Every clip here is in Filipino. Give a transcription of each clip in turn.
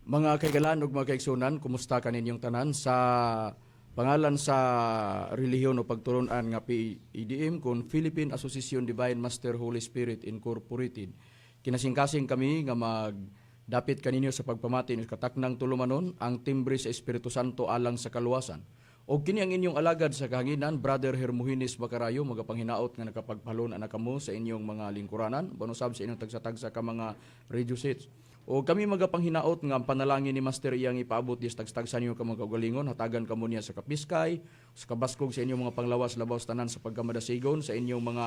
Mga kaigalan ug mga kaigsunan, kumusta kaninyong tanan sa pangalan sa relihiyon o pagturon-an nga PEDM kun Philippine Association Divine Master Holy Spirit Incorporated. Kinasingkasing kami nga magdapit kaninyo sa pagpamati ni kataknang tulumanon ang timbre sa Espiritu Santo alang sa kaluwasan. O kini ang inyong alagad sa kahanginan, Brother Hermogenes Bacarayo, magapanghinaot nga nakapagpalon anak kamo sa inyong mga lingkuranan, banusab sa inyong tagsa-tagsa ka mga radio sets. O kami magapanghinaot nga ang panalangin ni Master iyang ipaabot di tagstag sa inyo ka mga kaugalingon, hatagan kamo niya sa kapiskay, sa kabaskog sa inyong mga panglawas-labaw tanan sa pagkamadasigon, sa inyong mga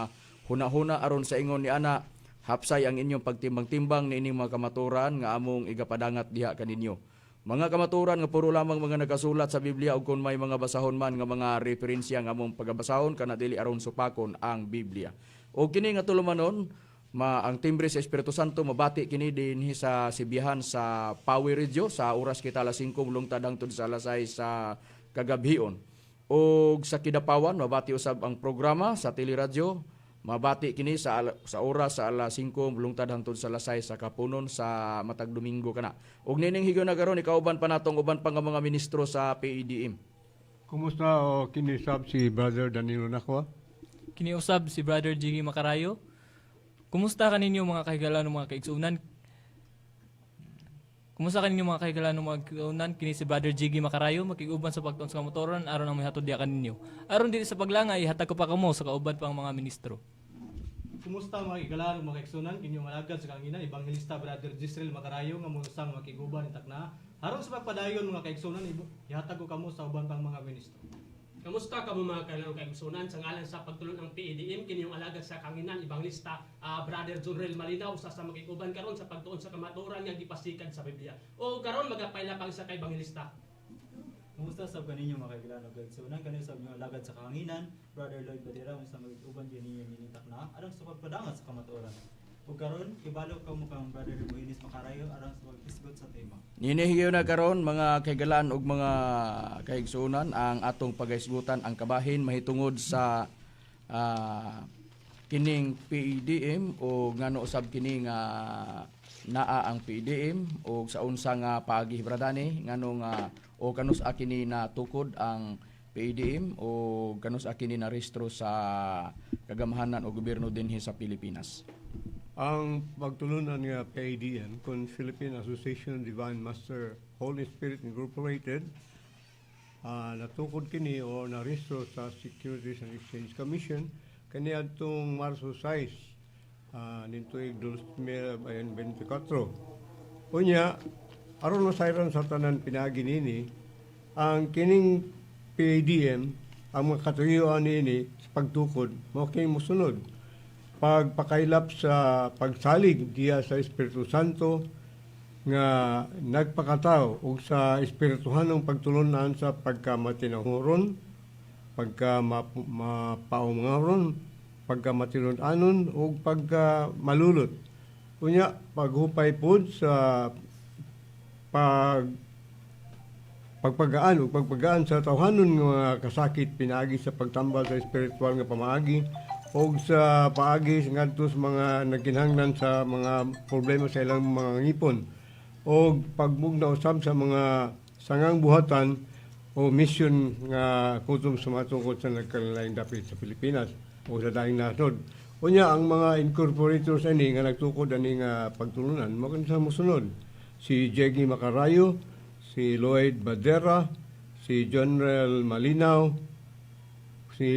huna-huna aron sa ingon ni ana, hapsay ang inyong pagtimbang-timbang ni ining mga kamaturan nga among igapadangat diha kaninyo. Mga kamaturan nga puro lamang mga nagasulat sa Biblia ug kung may mga basahon man nga mga referensya nga among pagabasahon kana dili aron supakon ang Biblia. O kini nga tulumanon, ang timbre sa Espiritu Santo mabati kini dinhi sa sibihan sa Power Radio sa oras kita alas 5 lungtad hangtod sa alas 6 sa kagabhion. O sa Kidapawan mabati usab ang programa sa Teleradyo, mabati kini sa oras sa alas 5 lungtad hangtod sa alas 6 sa kapunon sa matag Domingo kana. Og nining higayon na karon ikauban pa natong uban pa nga mga ministro sa PEDM. Kumusta o kinisab si Brother Danilo Nakwa? Kiniusab si Brother Jiggy Macarayo. Kumusta kaninyo mga kahigalan ng mga kaigsunan? Kumusta kaninyo mga kahigalan ng mga kaigsunan? Kini si Brother Jiggy Macarayo, makiguban sa pagtuon sa kamotoran, aron ang may hatod diya kaninyo. Aron dito sa paglangay, hatag ko pa kamo sa kauban pang mga ministro. Kumusta mga kahigalan ng mga kaigsunan? Kinyong alagad sa kanginan, Evangelista Brother Gisrel Macarayo, nga musang makiguban itakna. Aron sa pagpadayon mga kaigsunan, ihatag ko kamo sa uban pang mga ministro. Kamusta ka mga kailangan kaigsunan sa ngalan sa pagtulong ng PEDM kinyong alagad sa kanginan Evangelista Brother Junrel Malinaw sa makikuban karon sa pagtuon sa kamaturan nga gipasikan sa Biblia. O karon magapailapang sa kay Evangelista. Kumusta sab kaninyo mga kaigalan ug kaigsunan kanyo sa inyong alagad sa kahanginan, Brother Lloyd Badira sa makikuban kini ninitak na alang sa pagpadangat sa kamatuoran. Ug karon ibalo ka mo kang Brother Moinis Macarayo aron sa pagpisgot sa tema. Ninihiyo na karon mga kaigalaan ug mga kaigsuonan ang atong pagaisgutan ang kabahin mahitungod sa kining PDM o ngano usab kini nga naa ang PDM o sa unsa nga paghibradani ngano nga o kanus kini na tukod ang PDM o kanus kini na rehistro sa kagamahanan o gobyerno dinhi sa Pilipinas. Ang pagtulunan nga PADM kung Philippine Association of Divine Master Holy Spirit Incorporated natukod kini o narehistro sa Securities and Exchange Commission kani adtong Marso 6 nituig 2024. Unya aron masayran sa tanan pinagi nini ang kining PADM ang mga katuyuan nini sa pagtukod mao kini mosunod pagpakailap sa pagsalig diya sa Espiritu Santo nga nagpakataw ug sa espirituhanong pagtulunan sa pagkamatinahuron, pagkamapaungaron, pagkamatinud-anon ug pagkamalulot. Unya paghupay pud sa pagpagaan ug pagpagaan sa tawhanon nga kasakit pinaagi sa pagtambal sa espiritual nga pamaagi o sa paagi ngadto sa mga nagkinahanglan sa mga problema sa ilang mga ngipon o pagmugna usab sa mga sangang buhatan o mission nga kutom sa matungkol sa nagkalain dapit sa Pilipinas o sa daing nasod. Unya ang mga incorporators ani nga nagtukod ani nga pagtulunan mo kan sa mosunod si Jeggy Macarayo, si Lloyd Badera, si General Malinaw, si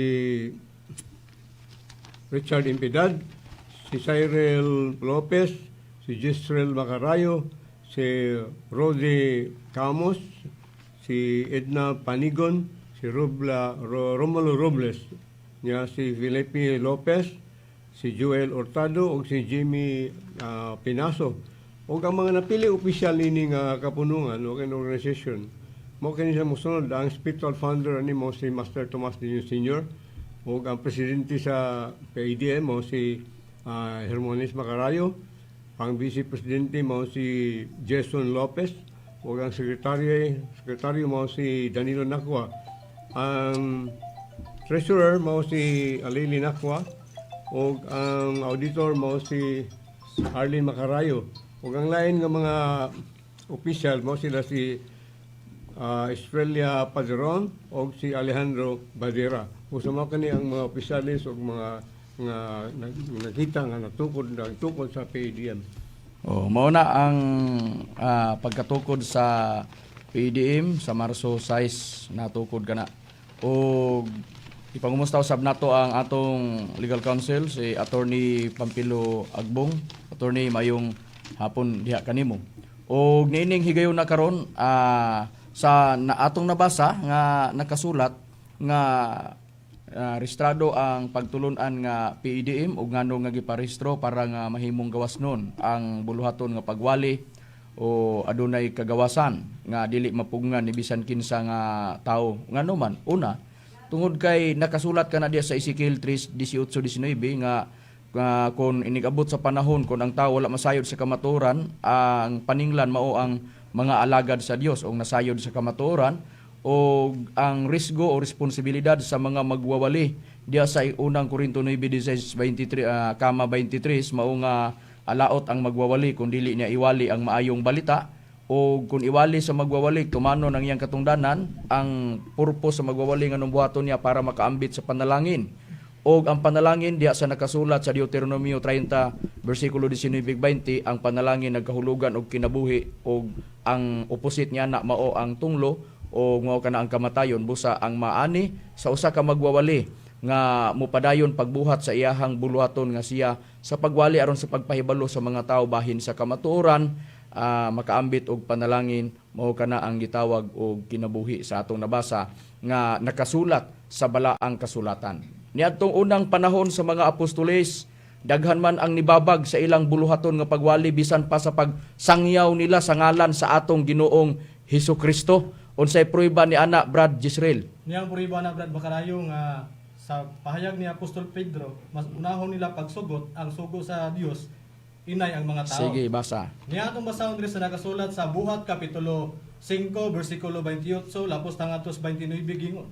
Richard Impedad, si Cyril Lopez, si Gisrel Macarayo, si Rodi Camos, si Edna Panigon, si Romulo Robles, niya si Felipe Lopez, si Joel Hurtado, o si Jimmy Pinaso. O ang mga napili opisyal nini nga kapunungan o organisasyon, mo kini sa musunod ang spiritual founder ani mo si Master Tomas Dino Sr. o ang presidente sa PADM mo si Hermones Macarayo, ang vice presidente mo si Jason Lopez, o ang sekretaryo mo si Danilo Nacua, ang treasurer mo si Alili Nacua, o ang auditor mo si Arlene Macarayo, o ang lain nga mga opisyal mo sila si Estrella Padron o si Alejandro Badera. Usama kani ang mga opisyalis o mga nakita nga nagtukod sa PADM. Oh, mao na ang pagkatukod sa PDM sa Marso 6 natukod kana. O ipangumusta usab nato ang atong legal counsel si Attorney Pampilo Agbong, attorney mayong hapon diha kanimo. Og niining higayon na karon sa atong nabasa nga nakasulat nga rehistrado ang pagtulunan nga PDM ug ngano nga giparehistro para nga mahimong gawas nun ang buluhaton nga pagwali o adunay kagawasan nga dili mapugngan ni bisan kinsa nga tawo ngano man. Una, tungod kay nakasulat kana diya sa Ezekiel 3:18-19 nga kung inigabot sa panahon kung ang tao wala masayod sa kamatuoran, ang paninglan mao ang mga alagad sa Dios o nasayod sa kamatuoran, o ang risgo o responsibilidad sa mga magwawali diya sa unang Korinto 9:23 mao nga alaot ang magwawali kung dili niya iwali ang maayong balita, o kung iwali sa magwawali tumanon ang iyang katungdanan, ang purpose sa magwawali nga buhaton niya para makaambit sa panalangin. O ang panalangin diya sa nakasulat sa Deuteronomio 30 versikulo 19-20, ang panalangin nagkahulugan og kinabuhi, o ang opposite niya na mao ang tunglo o mao kana ang kamatayon. Busa ang maani sa usa ka magwawali nga mupadayon pagbuhat sa iyahang buluhaton nga siya sa pagwali aron sa pagpahibalo sa mga tao bahin sa kamatuoran, makaambit og panalangin, mao kana ang gitawag og kinabuhi sa atong nabasa nga nakasulat sa balaang kasulatan. Niadtong unang panahon sa mga apostoles, daghan man ang nibabag sa ilang buluhaton nga pagwali bisan pa sa pagsangyaw nila sa ngalan sa atong Ginoong Hesukristo. Unsay prueba ni ana Brad Gisrel? Niyang puriba na Brad Macarayo nga sa pahayag ni Apostol Pedro, mas unahon nila pagsugot ang sugo sa Dios inay ang mga tao. Sige, basa. Niya atong basahon diri sa nakasulat sa Buhat kapitulo 5 bersikulo 28 lapos tangatos 29 gingon.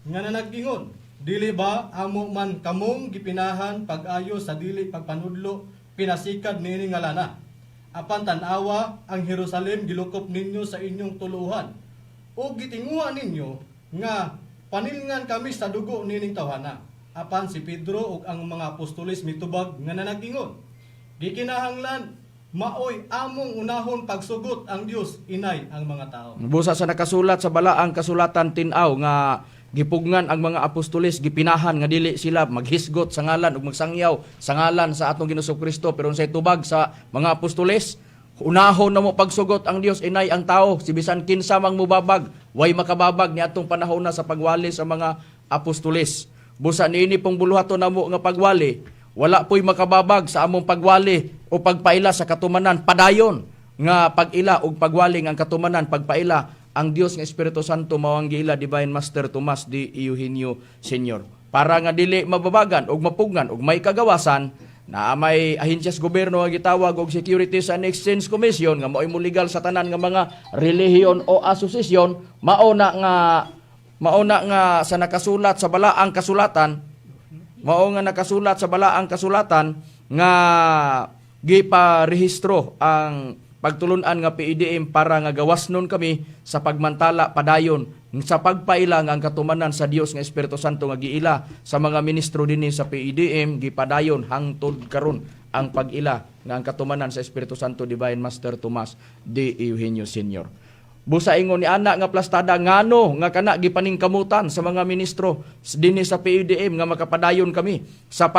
Nga na naggingon, dili ba amo man kamong gipinahan pag-ayo sa dili pagpanudlo pinasikad niini nga lana. Apan tan-awa ang Jerusalem gilukop ninyo sa inyong tuluhan. O gitinguha ninyo nga panilngan kami sa dugo nining tawhana. Apan si Pedro ug ang mga apostoles mitubag nga nanagingon. Gikinahanglan maoy among unahon pagsugot ang Dios inay ang mga tao. Busa sa nakasulat sa balaang kasulatan tin-aw nga gipugngan ang mga apostoles, gipinahan nga dili sila maghisgot sa ngalan ug magsangyaw sa ngalan sa atong Ginoong Kristo, pero unsay tubag sa mga apostoles, unahon na mo pagsugot ang Dios inay ang tao, si bisan kinsa mang mubabag way makababag ni atong panahon na sa pagwali sa mga apostoles. Busa niini pong buluhaton namo nga pagwali, wala po'y makababag sa among pagwali o pagpaila sa katumanan, padayon nga pag-ila o pagwaling ang katumanan, pagpaila ang Dios nga Espiritu Santo mawang giila Divine Master Tomas D. Eugenio Sr. Para nga dili mababagan o mapugnan o may kagawasan na may ahensyas gobyerno nga gitawag og Securities and Exchange Commission nga mao'y muligal sa tanan nga mga relihiyon o asosasyon, mauna nga sa nakasulat sa balaang kasulatan, mao nga nakasulat sa balaang kasulatan nga giparehistro ang pagtulunan nga PIDM para nga gawasnon kami sa pagmantala padayon sa pagpaila nga ang katumanan sa Dios nga Espiritu Santo nga giila sa mga ministro dinhi sa PIDM, gipadayon hangtod karon ang pag-ila nga ang katumanan sa Espiritu Santo Divine Master Tomas D. Eugenio Sr. Busa ingon ni ana nga plastada ngano nga kana gipaningkamutan sa mga ministro dinhi sa PIDM nga makapadayon kami sa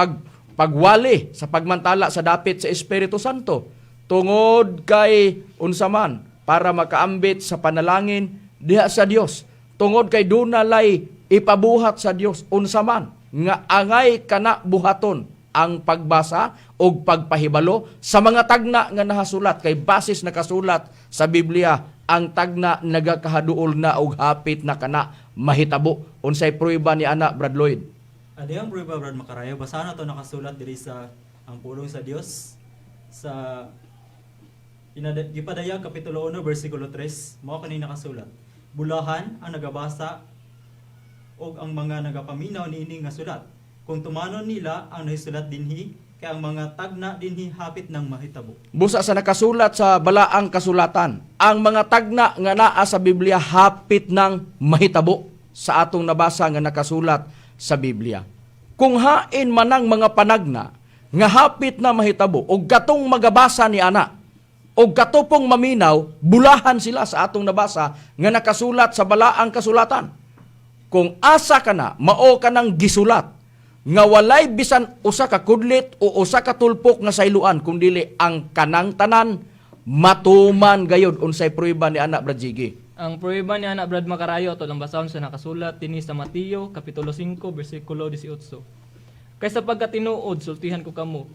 pagwali sa pagmantala sa dapit sa Espiritu Santo tungod kay unsaman para makaambit sa panalangin diha sa Dios, tungod kay dunalay ipabuhat sa Dios unsaman nga angay kana buhaton ang pagbasa o pagpahibalo sa mga tagna nga nahasulat kay basis nakasulat sa Biblia ang tagna nagakahaduol na og hapit na kana mahitabo. Unsay prueba ni ana Brad Lloyd? Adi ang prueba Brad Macarayo, basa na to nakasulat diri sa ang pulong sa Dios sa Gipadaya kapitulo 1 bersikulo 3, mao kanina nakasulat. Bulahan ang nagabasa og ang mga nagapaminaw niini nga sulat. Kung tumanon nila ang nahisulat dinhi kay ang mga tagna dinhi hapit ng mahitabo. Busa sa nakasulat sa balaang kasulatan, ang mga tagna nga naa sa Biblia hapit ng mahitabo sa atong nabasa nga nakasulat sa Biblia. Kung hain manang mga panagna nga hapit na mahitabo og katong magabasa ni ana og katupong maminaw, bulahan sila sa atong nabasa nga nakasulat sa balaang kasulatan. Kung asa ka na, mao ka nang gisulat, nga walay bisan usa ka kudlit o usa ka tulpok nga sayluan, kundili ang kanang tanan, matuman gayod. Unsay prueba ni anak Brad Jiggy? Ang prueba ni anak Brad Macarayo ato lang basahon sa nakasulat dinhi sa Mateo kapitulo 5 bersikulo 18. Kaysa pagkatinuod sultihan ko kamo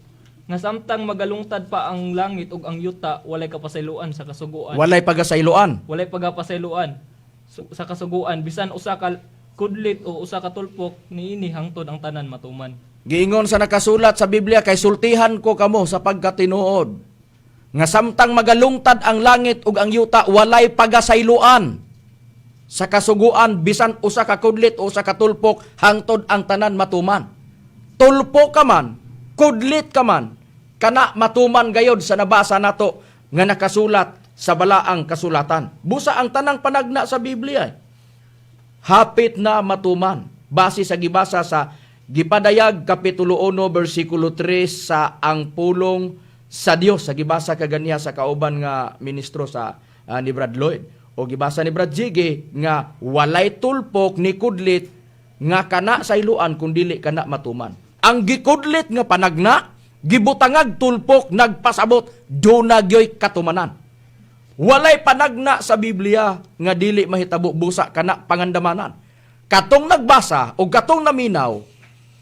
nga samtang magalungtad pa ang langit ug ang yuta walay kapasayloan sa kasuguan. Walay pagasayloan. Walay pagapasayloan sa kasuguan bisan usa ka kudlit o usa ka tulpok niini hangtod ang tanan matuman. Giingon sa nakasulat sa Biblia kay sultihan ko kamo sa pagkatinuod nga samtang magalungtad ang langit ug ang yuta walay pagasayloan sa kasuguan bisan usa ka kudlit o usa ka tulpok hangtod ang tanan matuman. Tulpok ka man, kudlit ka man, kana matuman gayod sa nabasa nato nga nakasulat sa balaang kasulatan. Busa ang tanang panagna sa Biblia. Hapit na matuman. Base sa gibasa sa Gipadayag kapitulo 1 bersikulo 3 sa ang pulong sa Dios. Sa gibasa kaganiya sa kauban nga ministro sa ni Brad Lloyd. O gibasa ni Brad Jiggy nga walay tulpok ni kudlit nga kana sa iluan kundili kana matuman. Ang gikudlit nga panagna, gibutangag tulpok, nagpasabot, dunagyoy katumanan. Walay panagna sa Biblia nga dili mahitabo busa kana pangandamanan. Katong nagbasa o katong naminaw,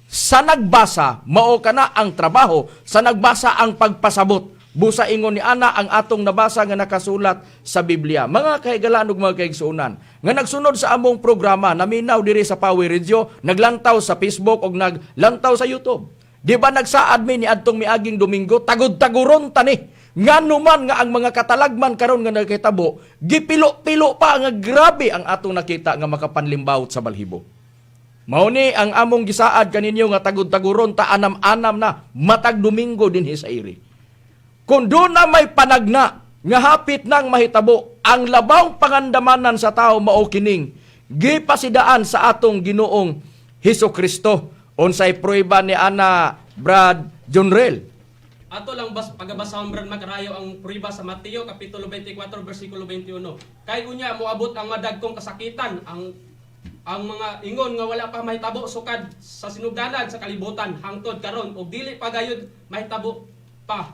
sa nagbasa, mao kana ang trabaho, sa nagbasa ang pagpasabot. Busa ingon ni ana ang atong nabasa nga nakasulat sa Biblia. Mga kahigalaan ug mga kaigsuonan, nga nagsunod sa among programa, naminaw diri sa Power Radio, naglantaw sa Facebook ug naglantaw sa YouTube. Di ba nagsaad mi ni adtong miaging Domingo, tagod-taguron tani. Nganuman nga ang mga katalagman karon nga nakitabo, gipilo-pilo pa nga grabe ang atong nakita nga makapanlimbawot sa balhibo. Mao ni ang among gisaad kaninyo nga tagod-taguron ta anam-anam na matag Domingo dinhi sa iri. Kung doon na may panagna nga hapit nang mahitabo, ang labawng pangandamanan sa tao mao kining gipasidaan sa atong Ginoong Hesukristo. Unsay prueba ni ana Brad Jonrel? Ato lang pagabasahon Brad Makarayo ang prueba sa Mateo kapitulo 24 bersikulo 21. Kay unya moabot ang madagkong kasakitan ang mga ingon nga wala pa mahitabo sukad sa sinugdanan sa kalibutan hangtod karon ug dili pa gayud mahitabo pa.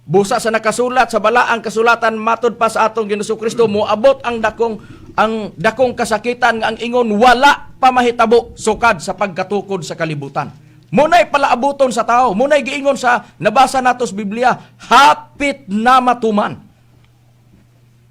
Busa sa nakasulat sa balaang kasulatan matud pa sa atong Ginoong Kristo moabot ang dakong kasakitan nga ang ingon wala pa mahitabo sukad sa pagkatukod sa kalibutan. Munay palaabuton sa tao, munay giingon sa nabasa nato sa Biblia, hapit na matuman.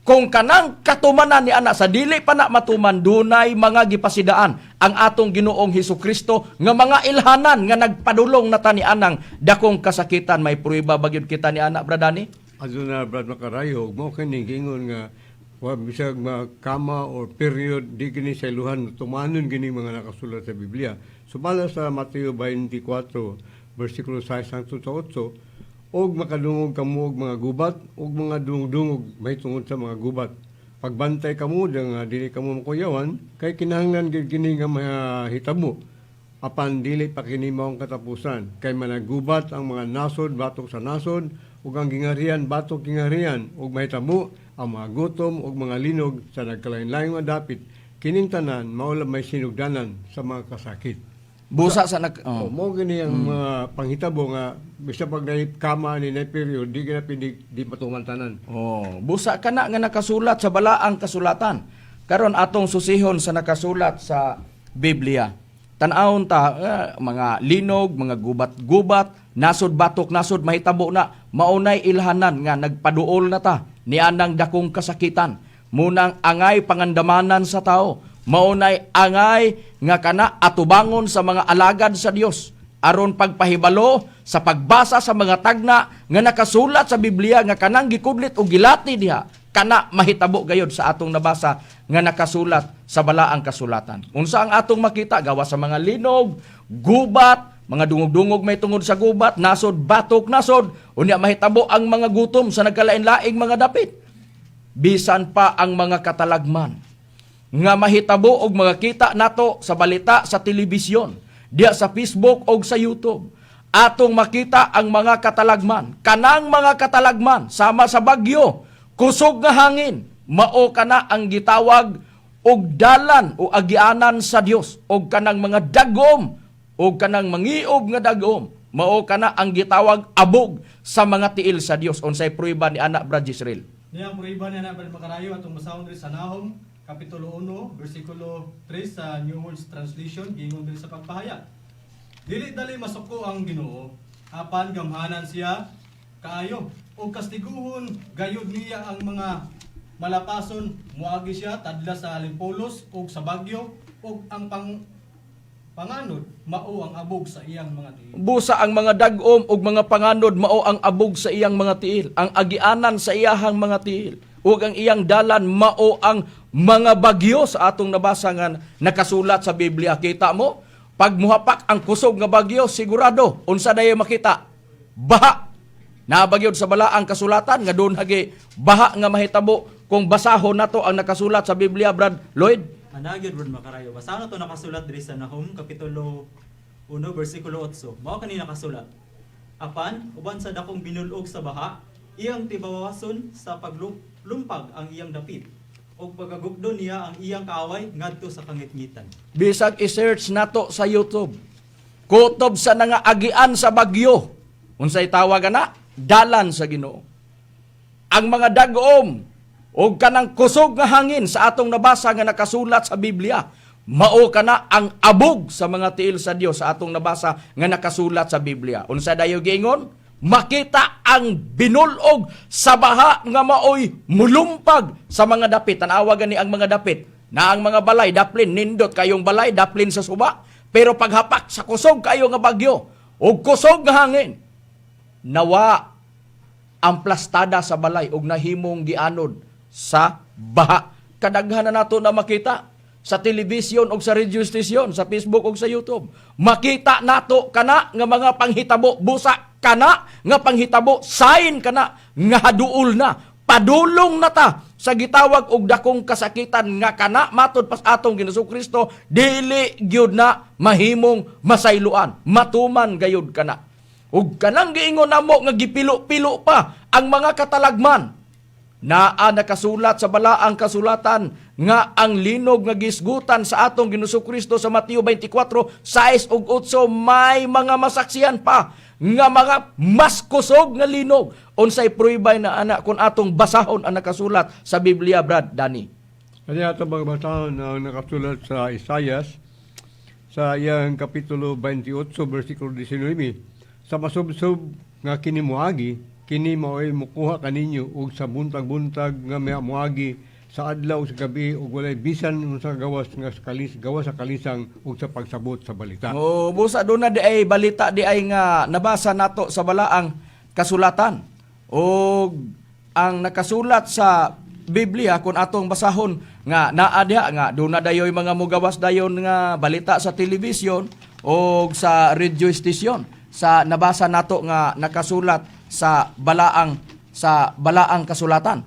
Kung kanang katumanan ni ana sa dili pa na matuman, dunay mga gipasidaan ang atong Ginoong Hesukristo nga mga ilhanan nga nagpadulong na ta ni anang dakong kasakitan. May prueba bagyod kita ni ana, Bradani? Aduna Brad Makarayo, mo kini gingon nga wa bisag kama or period di kini sa iluhan tumanon kini mga nakasulat sa Biblia. Sumala sa Mateo 24 bersikulo 6 hangtod sa 8, og makadungog kamo og mga gubat og mga dungog may tungod sa mga gubat. Pagbantay kamo nga dili kamo makuyawan kay kinahanglan gid kini nga mahitabo. Apan dili pa kini maong katapusan kay managubat ang mga nasod batok sa nasod ug ang gingarian batok gingarian ug mahitabo ang mga gutom ug mga linog sa nagkalain-laing nga dapit. Kining tanan mao lang may sinugdanan sa mga kasakit. Busa sa Mo gani ang mga panghitabo nga bisa pag kama ni na period di gina di patuman tanan. Busa kana nga nakasulat sa balaang kasulatan. Karon atong susihon sa nakasulat sa Biblia. Tan-awon ta mga linog, mga gubat-gubat, nasod batok, nasod mahitabo na maunay ilhanan nga nagpaduol na ta ni anang dakong kasakitan. Munang angay pangandamanan sa tao. Maunay angay nga kana atubangon sa mga alagad sa Dios aron pagpahibalo sa pagbasa sa mga tagna nga nakasulat sa Biblia nga kanang gikudlit o gilati diha kana mahitabo gayod sa atong nabasa nga nakasulat sa balaang kasulatan. Unsa ang atong makita gawa sa mga linog, gubat, mga dungog-dungog may tungod sa gubat, nasod batok nasod, unya mahitabo ang mga gutom sa nagkalain-laing mga dapit. Bisan pa ang mga katalagman nga mahitabo og mga kita nato sa balita sa telebisyon, diya sa Facebook o sa YouTube. Atong makita ang mga katalagman. Kanang mga katalagman, sama sa bagyo, kusog nga hangin, mao kana ang gitawag og dalan o agianan sa Dios. Og kanang mga dagom, og kanang mangiob nga dagom, mao kana ang gitawag abog sa mga tiil sa Dios. Unsay prueba ni anak Brad Israel? Niya ang prueba ni Brad Makarayo atong basahon diri sa Nahum kapitulo 1 bersikulo 3 sa New World Translation giingon diri sa pagpahayag. Dili dali masuko ang Ginoo, apan gamhanan siya kaayo ug kastiguhon gayud niya ang mga malapason. Muagi siya tadla sa alimpulos ug sa bagyo ug ang panganod mao ang abog sa iyang mga tiil. Busa ang mga dagom ug mga panganod mao ang abog sa iyang mga tiil, ang agianan sa iyahang mga tiil. Ug ang iyang dalan mao ang mga bagyo sa atong nabasa nga nakasulat sa Biblia. Kita mo, pag muhapak ang kusog nga bagyo, sigurado unsa dayo makita? Baha. Nabagyod sa balaang kasulatan nga doon hagi baha nga mahitabo kung basahon nato ang nakasulat sa Biblia, Brad Lloyd. Anagid Brad Makarayo. Basahan na to nakasulat diri sa Nahum kapitulo 1 bersikulo 8. Mao kanina nakasulat. Apan uban sa dakong binulog sa baha, iyang tibawason sa paglumpag ang iyang dapit o pagagugdo niya ang iyang kaaway ngadto sa kangitngitan. Bisag i-search nato sa YouTube. Kutob sa nga agian sa bagyo. Unsay tawag na? Dalan sa Ginoo. Ang mga dagom o kanang kusog nga hangin sa atong nabasa nga nakasulat sa Biblia, mao kana ang abog sa mga tiil sa Dios sa atong nabasa nga nakasulat sa Biblia. Unsa dayo giingon? Makita ang binulog sa baha nga maoy mulumpag sa mga dapit. Tanawagan ni ang mga dapit na ang mga balay daplin nindot kayong balay daplin sa suba, pero paghapak sa kusog kayo nga bagyo, ug kusog nga hangin, nawa ang plastada sa balay ug nahimong gianod sa baha. Kadaghan na nato na makita sa telebisyon ug sa radio station, sa Facebook ug sa YouTube. Makita nato kana nga mga panghitabo, busa kana nga panghitabo, sign kana nga haduol na, padulong na ta sa gitawag og dakong kasakitan nga kana matud pas atong Ginoong Kristo dili gyud na mahimong masayloan, matuman gayud kana. Ug kanang giingon namo nga gipilo-pilo pa ang mga katalagman, naa nakasulat sa balaang kasulatan nga ang linog nga gisgutan sa atong Ginoong Kristo sa Mateo 24:6 ug 8 may mga masaksiyan pa nga mga mas kusog nga linog. Unsay pruybay na ana kung atong basahon ang nakasulat sa Biblia, Brad Danny? Kasi ato magbasahon ang nakasulat sa Isaias sa iyang kapitulo 28 versikulo 19. Sa masubsob nga kini moagi, kini mao'y mukuha kaninyo ug sa buntag-buntag nga may moagi sa adlaw sa gabi ug walay bisan sa gawas nga gawas sa kalisang ug sa pagsabot sa balita. O busa doon na di ay balita di ay nga nabasa nato sa balaang kasulatan. O ang nakasulat sa Biblia kung atong basahon nga naadya nga doon na dayoy mga mugawas dayon nga balita sa telebisyon o sa radio station. Sa nabasa nato nga nakasulat sa balaang kasulatan.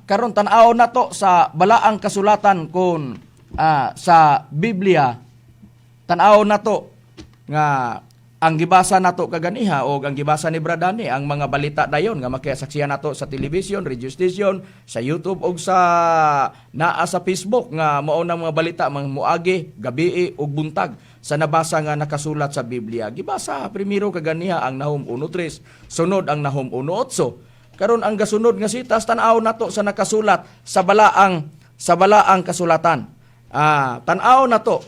Karon tan-aw nato sa balaang kasulatan kun sa Biblia, tan-aw nato nga ang gibasa nato kaganiha o ang gibasa ni Bradani ang mga balita dayon nga makisaksiyan nato sa television, radio station, sa YouTube o sa naa sa Facebook nga mao nang mga balita muagi, gabi ug buntag sa nabasa nga nakasulat sa Biblia. Gibasa primero kaganiha ang Nahum 1:3, sunod ang Nahum 1:8. Karon ang gasunod nga sitas tan-aw nato sa nakasulat sa balaang kasulatan. Tan-aw nato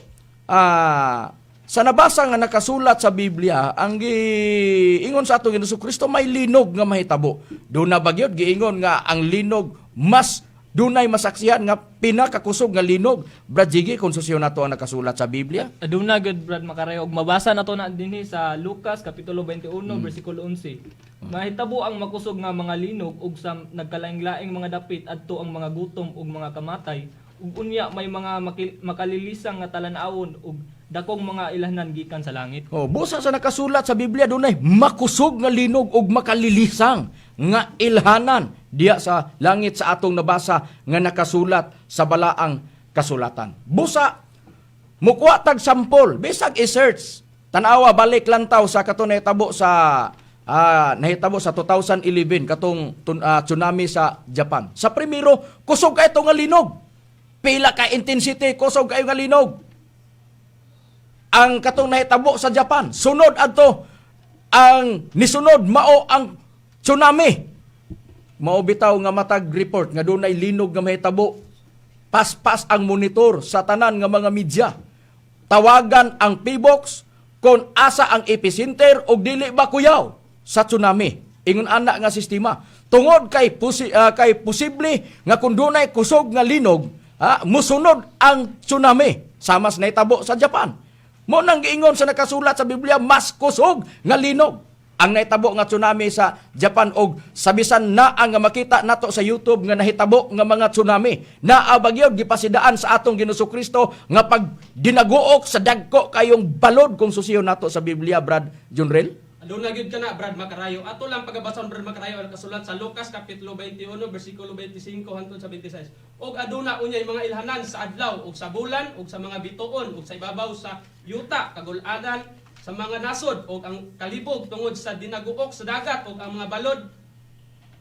sa nabasa nga nakasulat sa Biblia, ang giingon sa atong Ginoong Kristo may linog nga mahitabo. Doon na bagyod giingon nga ang linog mas dunay masaksihan nga pinakakusog nga linog. Brad Jiggy, konsusyon nato ang nakasulat sa Biblia. Aduna good Brad Macarayo, og mabasa nato na dinhi sa Lucas kapitulo 21 bersikulo 11. Mahitabo ang makusog nga mga linog ug sa nagkalaing-laing mga dapit adto ang mga gutom ug mga kamatay. Ug unya may mga makalilisang nga talan-awon ug dakong mga ilahnan gikan sa langit. Busa sa nakasulat sa Biblia dunay makusog nga linog ug makalilisang nga ilhanan diya sa langit sa atong nabasa nga nakasulat sa balaang kasulatan. Busa mukuha tag sampol, bisag i-search. Tanawa balik lantaw sa kato nahitabo sa 2011 katong tsunami sa Japan. Sa primero, kusog kay nga linog. Pila ka intensity, kusog kayo nga linog. Ang katong nahitabo sa Japan, sunod adto ang nisunod mao ang tsunami. Mao bitaw nga matag report nga dunay linog nga mahitabo. Paspas ang monitor sa tanan nga mga media. Tawagan ang PBOX kung asa ang epicenter og dili ba kuyaw sa tsunami. Ingon ana nga sistema. Tungod kay posible nga kung dunay kusog nga linog, musunod ang tsunami. Samas nahitabo sa Japan. Mo nang giingon sa nakasulat sa Biblia, mas kusog nga linog ang nahitabo nga tsunami sa Japan og sabisan na ang makita nato sa YouTube nga nahitabo nga mga tsunami. Naabagyo gipasidaan sa atong Ginoong Kristo nga pag dinaguok sa dagko kayong balod kung susiyo nato sa Biblia, Brad Junrel. Doon na gyud kana Brad Macarayo. Ato lang pagabason Brad Macarayo ang kasulat sa Lucas kapitulo 21 bersikulo 25 hangtod sa 26. Og aduna unyay mga ilhanan sa adlaw ug sa bulan ug sa mga bituon ug sa ibabaw sa yuta kagul-adan sa mga nasod ug ang kalibog tungod sa dinaguok sa dagat ug ang mga balod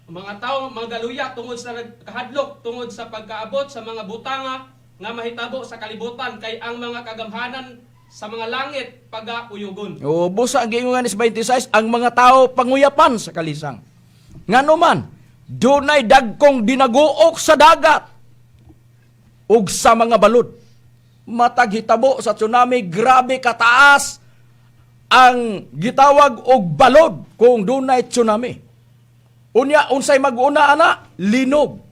mga tawo mga galuya tungod sa kahadlok tungod sa pagkaabot sa mga butanga nga mahitabo sa kalibutan kay ang mga kagamhanan sa mga langit pagauyugon. Busa ang giingon nga ni 26 ang mga tao panguyapan sa kalisang. Ngano man dunay dagkong dinaguok sa dagat ug sa mga balod. Matag hitabo sa tsunami, grabe kataas ang gitawag og balod kung dunay tsunami. Unya unsay mag-una ana? Linog.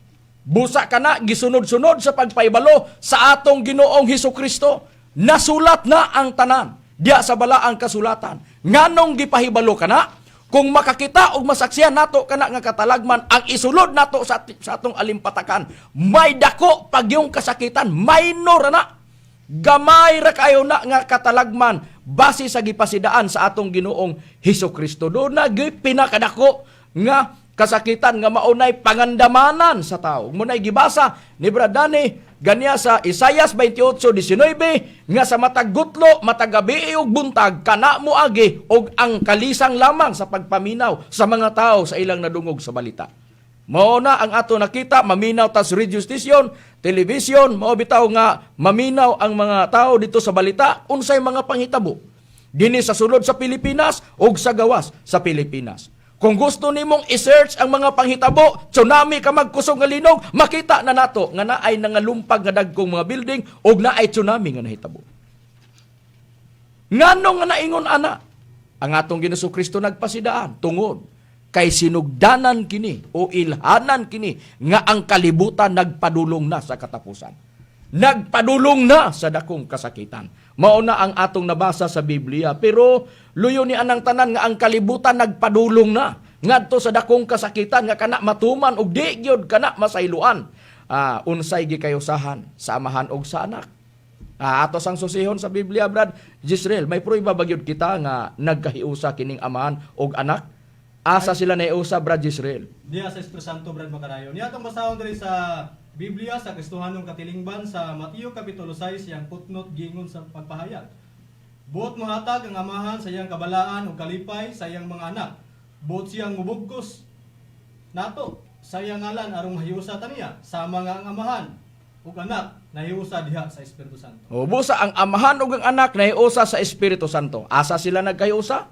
Busa kana gisunod-sunod sa pagpaybalo sa atong Ginoong Hesukristo. Nasulat na ang tanan. diya sa balaang kasulatan. Nganong gipahibalo kana? Kung makakita og masaksihan nato kana nga katalagman ang isulod nato sa atong alimpatakan, may dako pagyong kasakitan, minor na. Gamay ra kayo na nga katalagman base sa gipasidaan sa atong Ginoong Hesukristo. Do na pinakadako nga kasakitan nga maunay pangandamanan sa tao. Munay gibasa ni Brad Danny ganiya sa Isaias 28:19 nga sa matag gutlo, matag gabi ug buntag kana mo agi og ang kalisang lamang sa pagpaminaw sa mga tao sa ilang nadungog sa balita. Mao na ang ato nakita, maminaw tas radio station, television, mao bitaw nga maminaw ang mga tao dito sa balita unsay mga panghitabo dinhi sa sulod sa Pilipinas ug sa gawas sa Pilipinas. Kung gusto nimong i-search ang mga panghitabo, tsunami ka magkusog nga linog, makita na nato nga naay nangalumpag nga dagkong mga building ug naay tsunami nga nahitabo. Nganong nga naingon ana? Ang atong Ginoong Kristo nagpasidaan tungod kay sinugdanan kini o ilhanan kini nga ang kalibutan nagpadulong na sa katapusan. Nagpadulong na sa dakong kasakitan. Mao na ang atong nabasa sa Biblia. Pero luyo ni anang tanan nga ang kalibutan nagpadulong na ngadto sa dakong kasakitan nga kana matuman og di gyud kana masayloan. Unsay gikayusahan sa amahan og sa anak. Ato sang susihon sa Biblia, Brad Jisrael, may prueba ba gyud kita nga nagkahiusa kining amahan og anak? Asa sila naiusa, Brad Jisrael? Diya sa Espiritu Santo, Brad Macarayo. Niya itong basahon diri sa Biblia sa Kristohanong Katilingban sa Mateo Kapitulo 6 yang putnot gingon sa pagpahayag. Buot mohatag ang amahan sa iyang kabalaan o kalipay sa iyang mga anak. Buot siyang mubugkos nato sa iyang ngalan arong mahiusa taniya sa mga amahan ug anak nahiusa diha sa Espiritu Santo. O busa ang amahan ug ang anak nahiusa sa Espiritu Santo. Asa sila nagkayusa?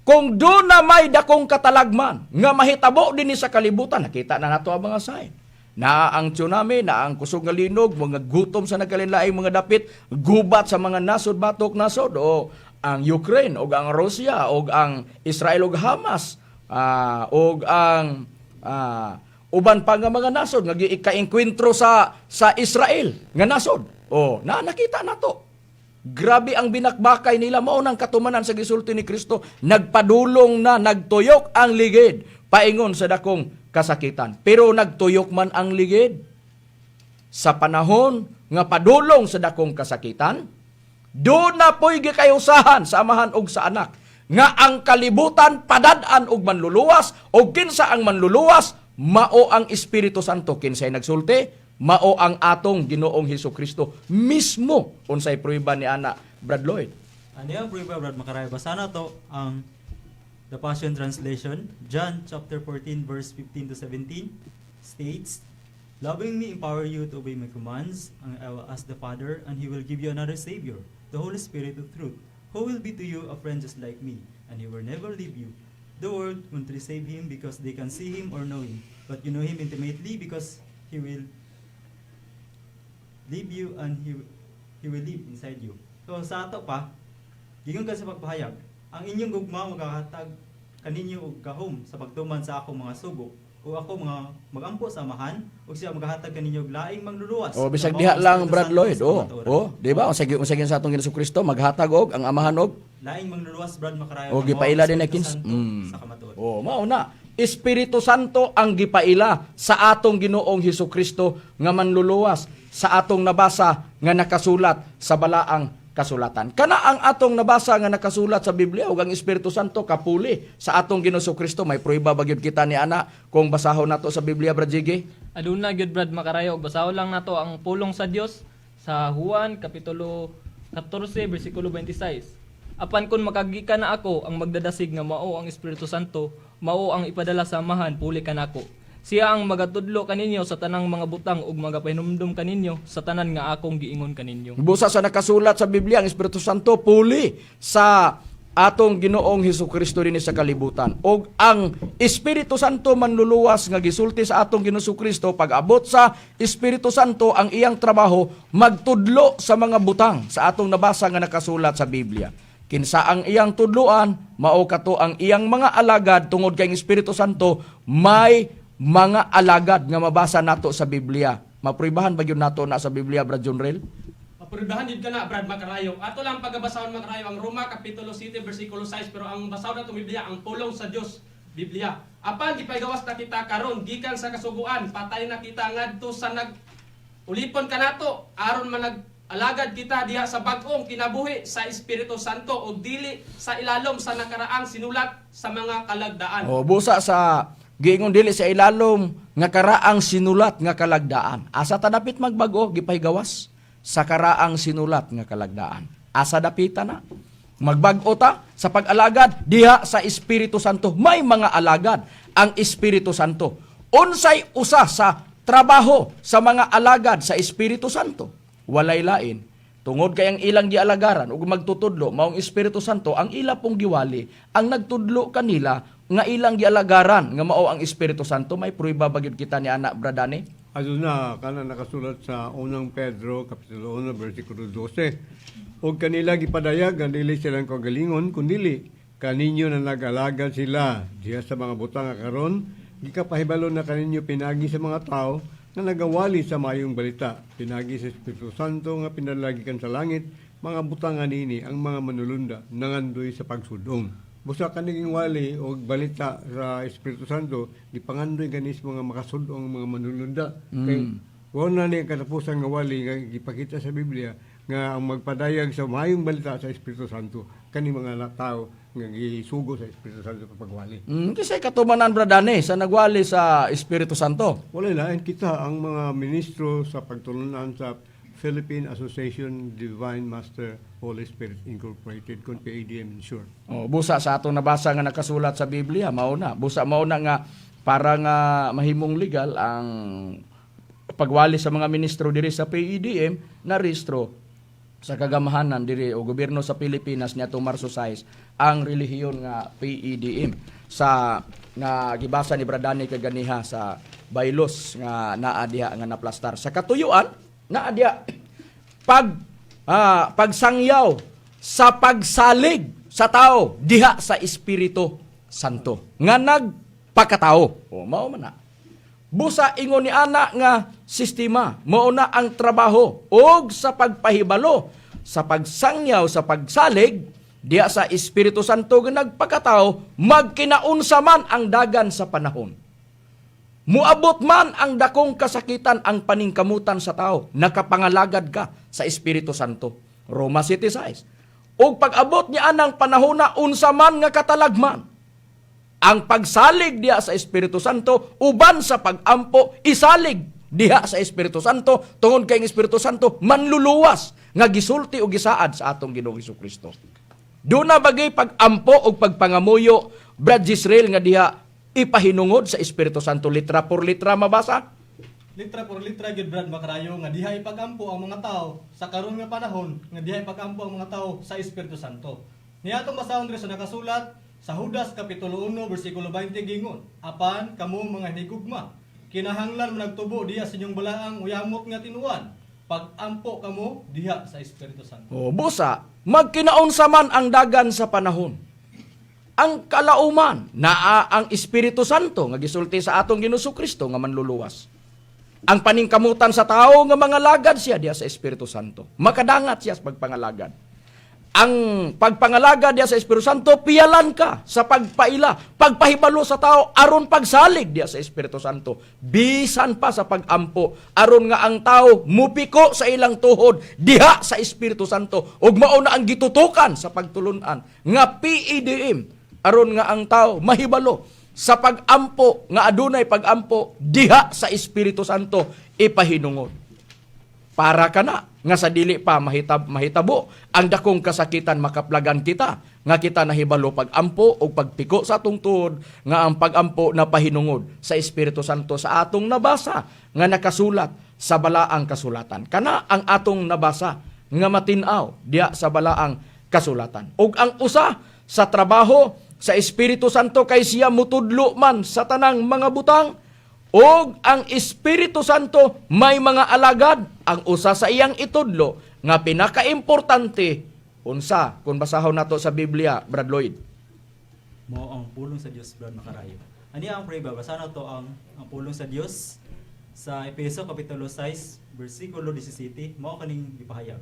Kung doon na may dakong katalagman nga mahitabo din sa kalibutan, nakita na nato ang mga sign. Na ang tsunami, na ang kusog nga linog, mga gutom sa nagkalinlaing mga dapit, gubat sa mga nasod, batok nasod, o ang Ukraine, o ang Russia, o ang Israel, o Hamas, o ang uban pa nga mga nasod, nga ika-enkwentro sa Israel, nga nasod. O, nakita na to. Grabe ang binakbakay nila, mao nang katumanan sa gisulti ni Kristo, nagpadulong na, nagtuyok ang ligid, paingon sa dakong kasakitan. Pero nagtuyok man ang ligid. Sa panahon nga padulong sa dakong kasakitan, doon na po'y gikayusahan sa amahan og sa anak, nga ang kalibutan padad-an og manluluwas, o kinsa ang manluluwas, mao ang Espiritu Santo. Kinsay nagsulti, mao ang atong Ginoong Hesukristo mismo. Unsay prueba ni ana, Brad Lloyd? Ano yung prueba, Brad Macarayo? Basa na to ang The Passion Translation, John chapter 14 verse 15 to 17 states, "Loving me empower you to obey my commands, and I will ask the Father, and He will give you another Savior, the Holy Spirit of truth, who will be to you a friend just like me, and He will never leave you. The world won't receive Him because they can see Him or know Him, but you know Him intimately because He will leave you and He will live inside you." So sa ato pa, gingon ka sa pagpahayag, ang inyong gugma maghahatag kaninyo og gahom sa pagtuman sa akong mga subok, o ako mga magampo sa amahan, o siya maghahatag kaninyo og laing mangluluwas. O bisag diha lang, Brad Lloyd. Di ba? Unsay sa atong Ginoong Kristo maghatag og ang amahan og laing mangluluwas, Brad Macarayo. o gipaila din na kins. Sa kamatuoran. Mao na. Espiritu Santo ang gipaila sa atong Ginoong Hesukristo nga manluluwas sa atong nabasa nga nakasulat sa balaang kasulatan. Kana ang atong nabasa nga nakasulat sa Biblia ug ang Espiritu Santo kapuli sa atong Ginoong Kristo. May prueba ba gyud kita ni ana kung basahon nato sa Biblia, Brad Jiggy? Aduna gyud, Brad Macarayo, basahon lang nato ang pulong sa Dios sa Juan kapitulo 14 bersikulo 26. Apan kun makagikan na ako ang magdadasig nga mao ang Espiritu Santo, mao ang ipadala sa amahan, puli ka nako. Siya ang magatudlo kaninyo sa tanang mga butang ug magapahinumdum kaninyo sa tanan nga akong giingon kaninyo. Busa sa nakasulat sa Biblia, ang Espiritu Santo puli sa atong Ginoong Hesukristo dinhi sa kalibutan. Og ang Espiritu Santo manluluwas nga gisulti sa atong Ginoong Kristo, pag-abot sa Espiritu Santo ang iyang trabaho magtudlo sa mga butang sa atong nabasa nga nakasulat sa Biblia. Kinsa ang iyang tudloan, mao kato ang iyang mga alagad tungod kay Espiritu Santo may mga alagad nga mabasa nato sa Biblia. Mapruibahan ba yun nato na sa Biblia, Brad John Rel? puridahan yun ka na, Brad Macarayo. Ato lang pagabasahon Macarayo, ang Roma Kapitulo 7, versikulo 6, pero ang basahon na itong Biblia, ang pulong sa Diyos, Biblia. Apan, gipaygawas na kita karon gikan sa kasuguan, patay na kita ngadto sa ulipon ka nato, aron man alagad kita diha sa bag-ong kinabuhi sa Espiritu Santo o dili sa ilalom sa nakaraang sinulat sa mga kalagdaan. O busa sa giingon dili sa ilalom nga karaang sinulat nga kalagdaan. Asa ta dapit magbago gipaygawas sa karaang sinulat nga kalagdaan. Asa dapita na magbag-o ta sa pag-alagad diha sa Espiritu Santo. May mga alagad ang Espiritu Santo. Unsay usa sa trabaho sa mga alagad sa Espiritu Santo? Walay lain. Tungod kay ang ilang gialagaran ug magtutudlo maong Espiritu Santo ang ila pong giwali ang nagtudlo kanila nga ilang gialagaran nga mao ang Espiritu Santo. May prueba ba gyud kita ni anak Bradani? Aduna kana nakasulat sa unang Pedro kapitulo 1 bersikulo 12. Og kanila gipadayag nga dili silang kagalingon kundi kaninyo na nag-alagad sila diha sa mga butang nga karon gikapahibalo na kaninyo pinagi sa mga tao nga nagawali sa mayong balita. Pinagi sa Espiritu Santo nga pinalagikan sa langit, mga butang nini ang mga manulunda nangandoy sa pagsudong. Busa kaniging wali o balita sa Espiritu Santo, gipangandoy ganis mga makasudong mga manulunda. Kay wala ni katapusan nga wali nga gipakita sa Biblia nga ang magpadayag sa mayong balita sa Espiritu Santo kani mga tao nga gisugo sa Espiritu Santo kapag wali. Kisay katumanan Bradani sa nagwali sa Espiritu Santo. Wala lain kita ang mga ministro sa pagtulunan sa Philippine Association Divine Master Holy Spirit Incorporated kung PADM in short. Busa sa atong nabasa nga nakasulat sa Biblia mauna. Busa mauna nga para nga mahimong legal ang pagwali sa mga ministro diri sa PADM na rehistro sa kagamahanan diri o gobyerno sa Pilipinas niadtong Marso 6 ang relihiyon nga PADM sa nga gibasa ni Bradani kaganiha sa baylos nga naa diha nga naplastar sa katuyuan naa diha pagsangyaw sa pagsalig sa tao diha sa Espiritu Santo nga nagpakatao. Mao man na. Busa ingon ni ana nga sistema mao na ang trabaho og sa pagpahibalo sa pagsangyaw sa pagsalig diya sa Espiritu Santo nga nagpakatao magkinaunsa man ang dagan sa panahon. Muabot man ang dakong kasakitan ang paningkamutan sa tao nakapangalagad ka sa Espiritu Santo. Roma 7:6. Og pag-abot niya anang panahon na unsa man nga katalagman ang pagsalig diha sa Espiritu Santo, uban sa pag-ampo, isalig diha sa Espiritu Santo, tungod kay ang Espiritu Santo, manluluwas, nga gisulti o gisaad sa atong Ginoong Hesukristo. Doon na bagay pag-ampo o pagpangamuyo, Brad Jisrael, nga diha ipahinungod sa Espiritu Santo, litra por litra mabasa? Litra por litra gyud Brad Macarayo nga diha ipagampo ang mga tao sa karon nga panahon nga diha ipagampo ang mga tao sa Espiritu Santo. Niadtong basahon diri sa nakasulat sa Judas Kapitulo 1, versikulo 20 gingon, apan kamo mga hinigugma, kinahanglan managtubo diha sa inyong balaang uyamot nga tinuan, pag-ampo kamo diha sa Espiritu Santo. Busa, magkinaunsa man ang dagan sa panahon. Ang kalauman, naa ang Espiritu Santo, nga gisulti sa atong Ginoong Kristo nga manluluwas. Ang paningkamutan sa tao nga mga lagad siya diha sa Espiritu Santo. Makadangat siya sa pagpangalagad. Ang pagpangalaga diya sa Espiritu Santo, piyalan ka sa pagpaila, pagpahibalo sa tao, aron pagsalig diya sa Espiritu Santo. Bisan pa sa pagampo, aron nga ang tao mupiko sa ilang tuhod, diha sa Espiritu Santo. Ug mao na ang gitutukan sa pagtulunan, nga PADM, aron nga ang tao mahibalo sa pagampo, nga adunay pagampo, diha sa Espiritu Santo, ipahinungod. Para ka na, nga sa dili pa mahitabo, ang dakong kasakitan makaplagan kita, nga kita nahibalo pag-ampo o pagpiko sa atong tuhod, nga ang pag-ampo na pahinungod sa Espiritu Santo sa atong nabasa, nga nakasulat sa balaang kasulatan. Kana ang atong nabasa, nga matinaw diya sa balaang kasulatan. Ug ang usa sa trabaho sa Espiritu Santo kay siya mutudlo man sa tanang mga butang, og ang Espiritu Santo may mga alagad. Ang usa sa iyang itudlo nga pinakaimportante unsa kung basahon nato sa Biblia, Brad Lloyd. Mo ang pulong sa Dios, Brad Macarayo. Ani ang pray basa na to ang pulong sa Dios sa Efeso Kapitulo 6 versikulo 17 mao kaning gipahayag.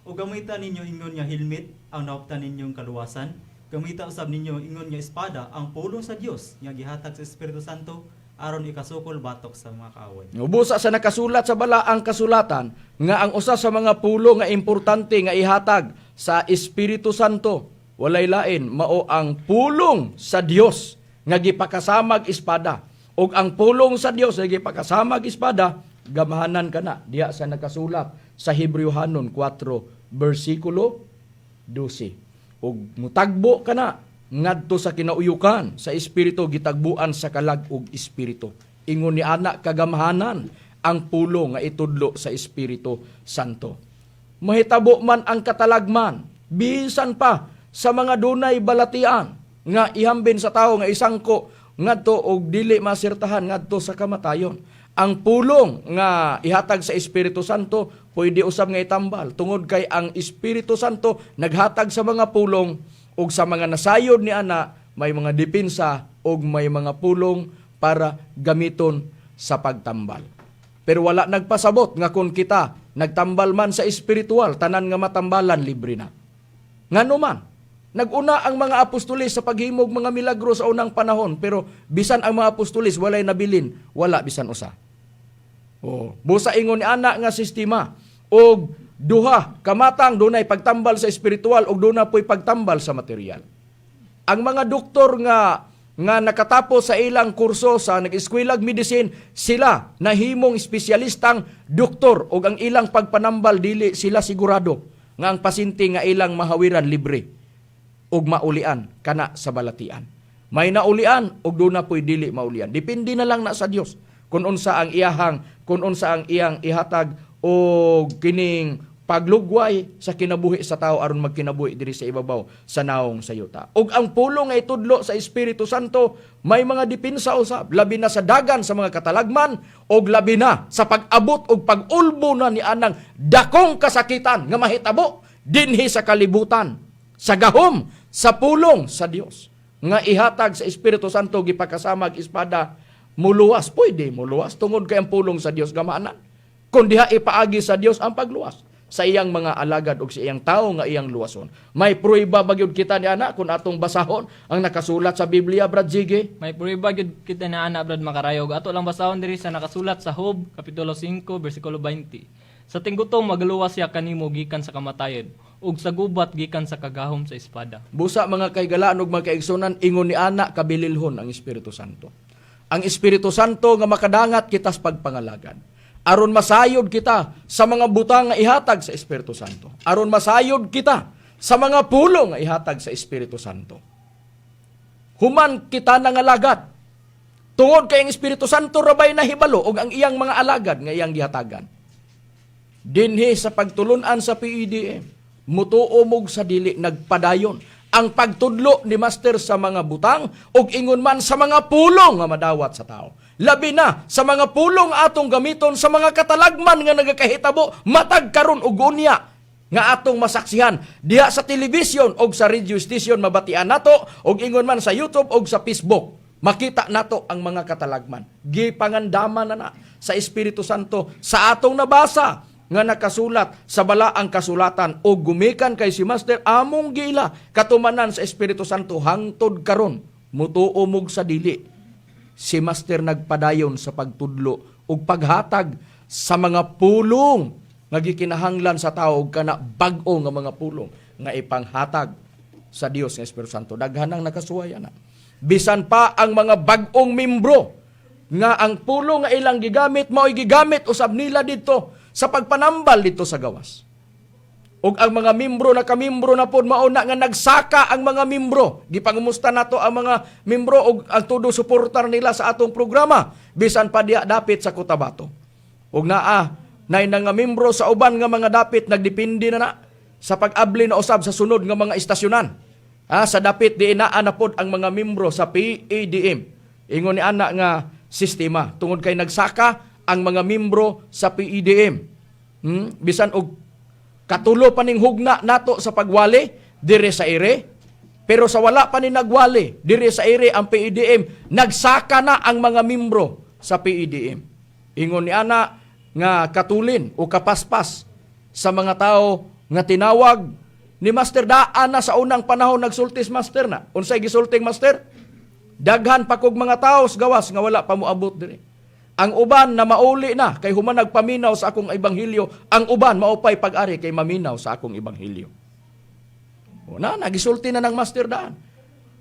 O gamitan ninyo ingon nga helmet ang naoptan ninyong kaluwasan. Gamita usab ninyo ingon nga espada ang pulong sa Dios nga gihatag sa Espiritu Santo aron ikasukol batok sa mga kaaway. Ubusa sa nakasulat sa balaang kasulatan nga ang usa sa mga pulo nga importante nga ihatag sa Espiritu Santo walay lain mao ang pulong sa Dios nga gipakasamag espada. Og ang pulong sa Dios nga gipakasamag espada gamahanan kana diya sa nakasulat sa Hebrewhanon 4 bersikulo 12. Og mutagbo kana ngadto sa kinauyukan sa espiritu gitagbuan sa kalag ug espiritu. Ingon ni ana kagamahanan ang pulo nga itudlo sa Espiritu Santo. Mahitabo man ang katalagman bisan pa sa mga dunay balatian nga ihambin sa tao nga isangko ngadto og dili masirtahan ngadto sa kamatayon. Ang pulong nga ihatag sa Espiritu Santo pwede usab nga itambal tungod kay ang Espiritu Santo naghatag sa mga pulong ug sa mga nasayod ni ana may mga depensa ug may mga pulong para gamiton sa pagtambal. Pero wala nagpasabot nga kung kita nagtambal man sa espiritual tanan nga matambalan libre na. Ngano man naguna ang mga apostolis sa paghimog mga milagro sa unang panahon pero bisan ang mga apostolis walay nabilin, wala bisan usa. Busa ingon ni ana nga sistema og duha kamatang dunay pagtambal sa espiritual ug duna po'y pagtambal sa material. Ang mga doktor nga nakatapos sa ilang kurso sa nag-eskwelag medicine, sila nahimong espesyalistang doktor ug ang ilang pagpanambal dili sila sigurado nga ang pasyente nga ilang mahawiran libre ug maulian kana sa balatian. May naulian ug duna po'y dili maulian. Depende na lang na sa Dios kung unsa ang iyang ihatag o kining paglugway sa kinabuhi sa tao aron magkinabuhi diri sa ibabaw sa naong sa yuta. Ug ang pulong nga itudlo sa Espiritu Santo may mga depensa usab labi na sa dagan sa mga katalagman ug labi na sa pag-abot ug pag-ulbo na ni anang dakong kasakitan nga mahitabo dinhi sa kalibutan sa gahom sa pulong sa Dios nga ihatag sa Espiritu Santo gipakasamag espada muluwas pwede muluwas tungod kay ang pulong sa Dios gamanan. Kung diha ipaagi sa Dios ang pagluwas sa iyang mga alagad o sa iyang tao nga iyang luwason. May prueba ba gyud kita ni ana kung atong basahon ang nakasulat sa Biblia, Brad Ziggy? May prueba gyud kita na ana Brad Makarayog. Ato lang basahon diri sa nakasulat sa Job kapitulo 5 bersikulo 20. Sa tinggutong magluwas siya kanimo gikan sa kamatayon ug sa gubat gikan sa kagahom sa espada. Busa mga kaigalaan ug mga kaigsunan ingon ni ana kabililhon ang Espiritu Santo. Ang Espiritu Santo nga makadangat kita sa pagpangalagad. Aron masayod kita sa mga butang nga ihatag sa Espiritu Santo. Aron masayod kita sa mga pulong nga ihatag sa Espiritu Santo. Human kita nangalagad. Tungod kay ang Espiritu Santo rabay na hibalo og ang iyang mga alagad nga iyang gihatagan. Dinhi sa pagtulunan sa PEDM, mutuomog sa dili nagpadayon ang pagtudlo ni Master sa mga butang ug ingon man sa mga pulong nga madawat sa tao. Labi na sa mga pulong atong gamiton sa mga katalagman nga nagakahitabo matag karon og unya nga atong masaksihan diha sa telebisyon og sa radio station mabatian nato og ingon man sa YouTube og sa Facebook. Makita nato ang mga katalagman. Gipangandaman na sa Espiritu Santo sa atong nabasa nga nakasulat sa balaang kasulatan o gumikan kay si Master among gila katumanan sa Espiritu Santo hangtod karon mutuomog sa dili si Master nagpadayon sa pagtudlo ug paghatag sa mga pulong nga gikinahanglan sa tao ug kana bag-o nga mga pulong nga ipanghatag sa Dios nga Espiritu Santo. Daghanang nakasuway ana. Bisan pa ang mga bag-ong membro nga ang pulong nga ilang gigamit mao'y gigamit usab nila dito sa pagpanambal dito sa gawas. Ug ang mga membro na kamimbro na pod mauna nga nagsaka ang mga membro. Gipangumusta nato ang mga membro ug ang tudo suportar nila sa atong programa bisan pa diha dapit sa Cotabato. Ug nay nga membro sa uban nga mga dapit nagdepende na sa pag-abli na usab sa sunod nga mga istasyonan. Sa dapit di naa na pod ang mga membro sa PEDM. Ingon ni ana nga sistema tungod kay nagsaka ang mga membro sa PEDM. Bisan og katulo pa ning hugna nato sa pagwali dire sa ire. Pero sa wala pa ni nagwali dire sa ire ang PEDM, nagsaka na ang mga membro sa PEDM. Ingon ni ana nga katulin o kapaspas sa mga tao nga tinawag ni Master daan na sa unang panahon nagsultis Master na. Unsay gisulting Master? Daghan pa kog mga taos gawas nga wala pa moabot diri. Ang uban na mauli na kay human nagpaminaw sa akong ebanghelyo, ang uban maupay pag-ari kay maminaw sa akong ebanghelyo. Una, nagisulti na ng Master daan.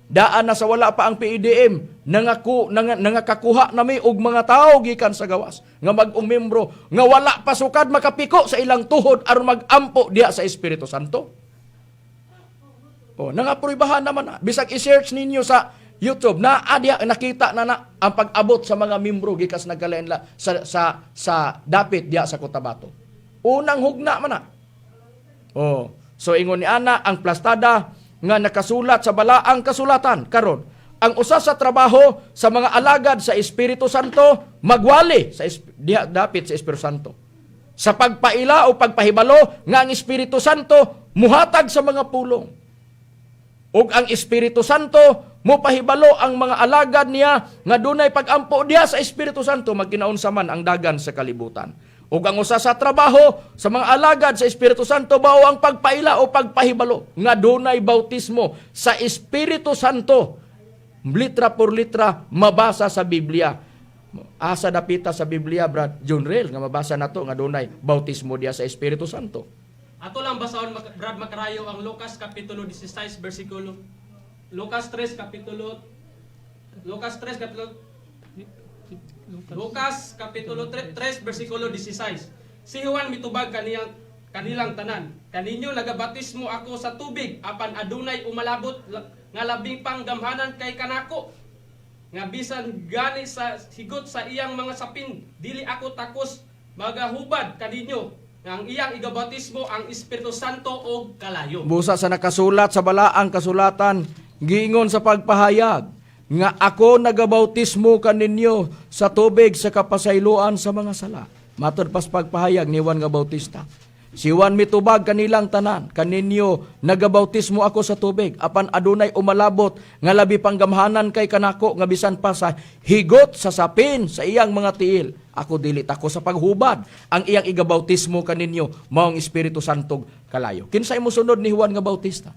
Daan na sa wala pa ang PEDM, nangakakuha nami og mga tao gikan sa gawas nga mag-umimbro nga wala pasukad makapiko sa ilang tuhod aron mag-ampo diha sa Espiritu Santo. Nangapruibahan naman na. Bisag i-search ninyo sa YouTube na diha nakita na ang pag-abot sa mga membro gikas nagkalain sa dapit diha sa Cotabato. Unang hugna man na. So ingon ni ana ang plastada nga nakasulat sa balaang kasulatan karon ang usa sa trabaho sa mga alagad sa Espiritu Santo magwali sa dapit sa Espiritu Santo sa pagpaila o pagpahibalo nga ang Espiritu Santo muhatag sa mga pulong ug ang Espiritu Santo mopahibalo ang mga alagad niya nga dunay pag-ampo diha sa Espiritu Santo magkinaunsa man ang dagan sa kalibutan. Ug ang usa sa trabaho sa mga alagad sa Espiritu Santo bao ang pagpaila o pagpahibalo nga dunay bautismo sa Espiritu Santo. Litra por litra mabasa sa Biblia. Asa dapita sa Biblia Brad Junrel nga mabasa nato nga dunay bautismo diha sa Espiritu Santo. Ato lang basahon Brad Macarayo ang Lucas kapitulo 16 bersikulo Lucas 3 kapitulo 3 bersikulo 16. Si Juan mitubag kanilang tanan. Kaninyo nagabatismo ako sa tubig apan adunay umalabot nga labing pang gamhanan kay kanako. Nga bisan gani sa higot sa iyang mga sapin, dili ako takos magahubad kaninyo. Nga ang iyang igabatismo ang Espiritu Santo o kalayo. Busa sa nakasulat sa balaang kasulatan, giingon sa pagpahayag nga ako nagabautismo kaninyo sa tubig sa kapasayloan sa mga sala. Matod pas pagpahayag ni Juan nga Bautista. Si Juan mitubag kanilang tanan, kaninyo nagabautismo ako sa tubig, apan adunay umalabot nga labi pang gamhanan kay kanako nga bisan pa sa higot sa sapin sa iyang mga tiil. Ako dili tako sa paghubad. Ang iyang igabautismo kaninyo maong Espiritu Santo kalayo. Kinsay mo sunod ni Juan nga Bautista?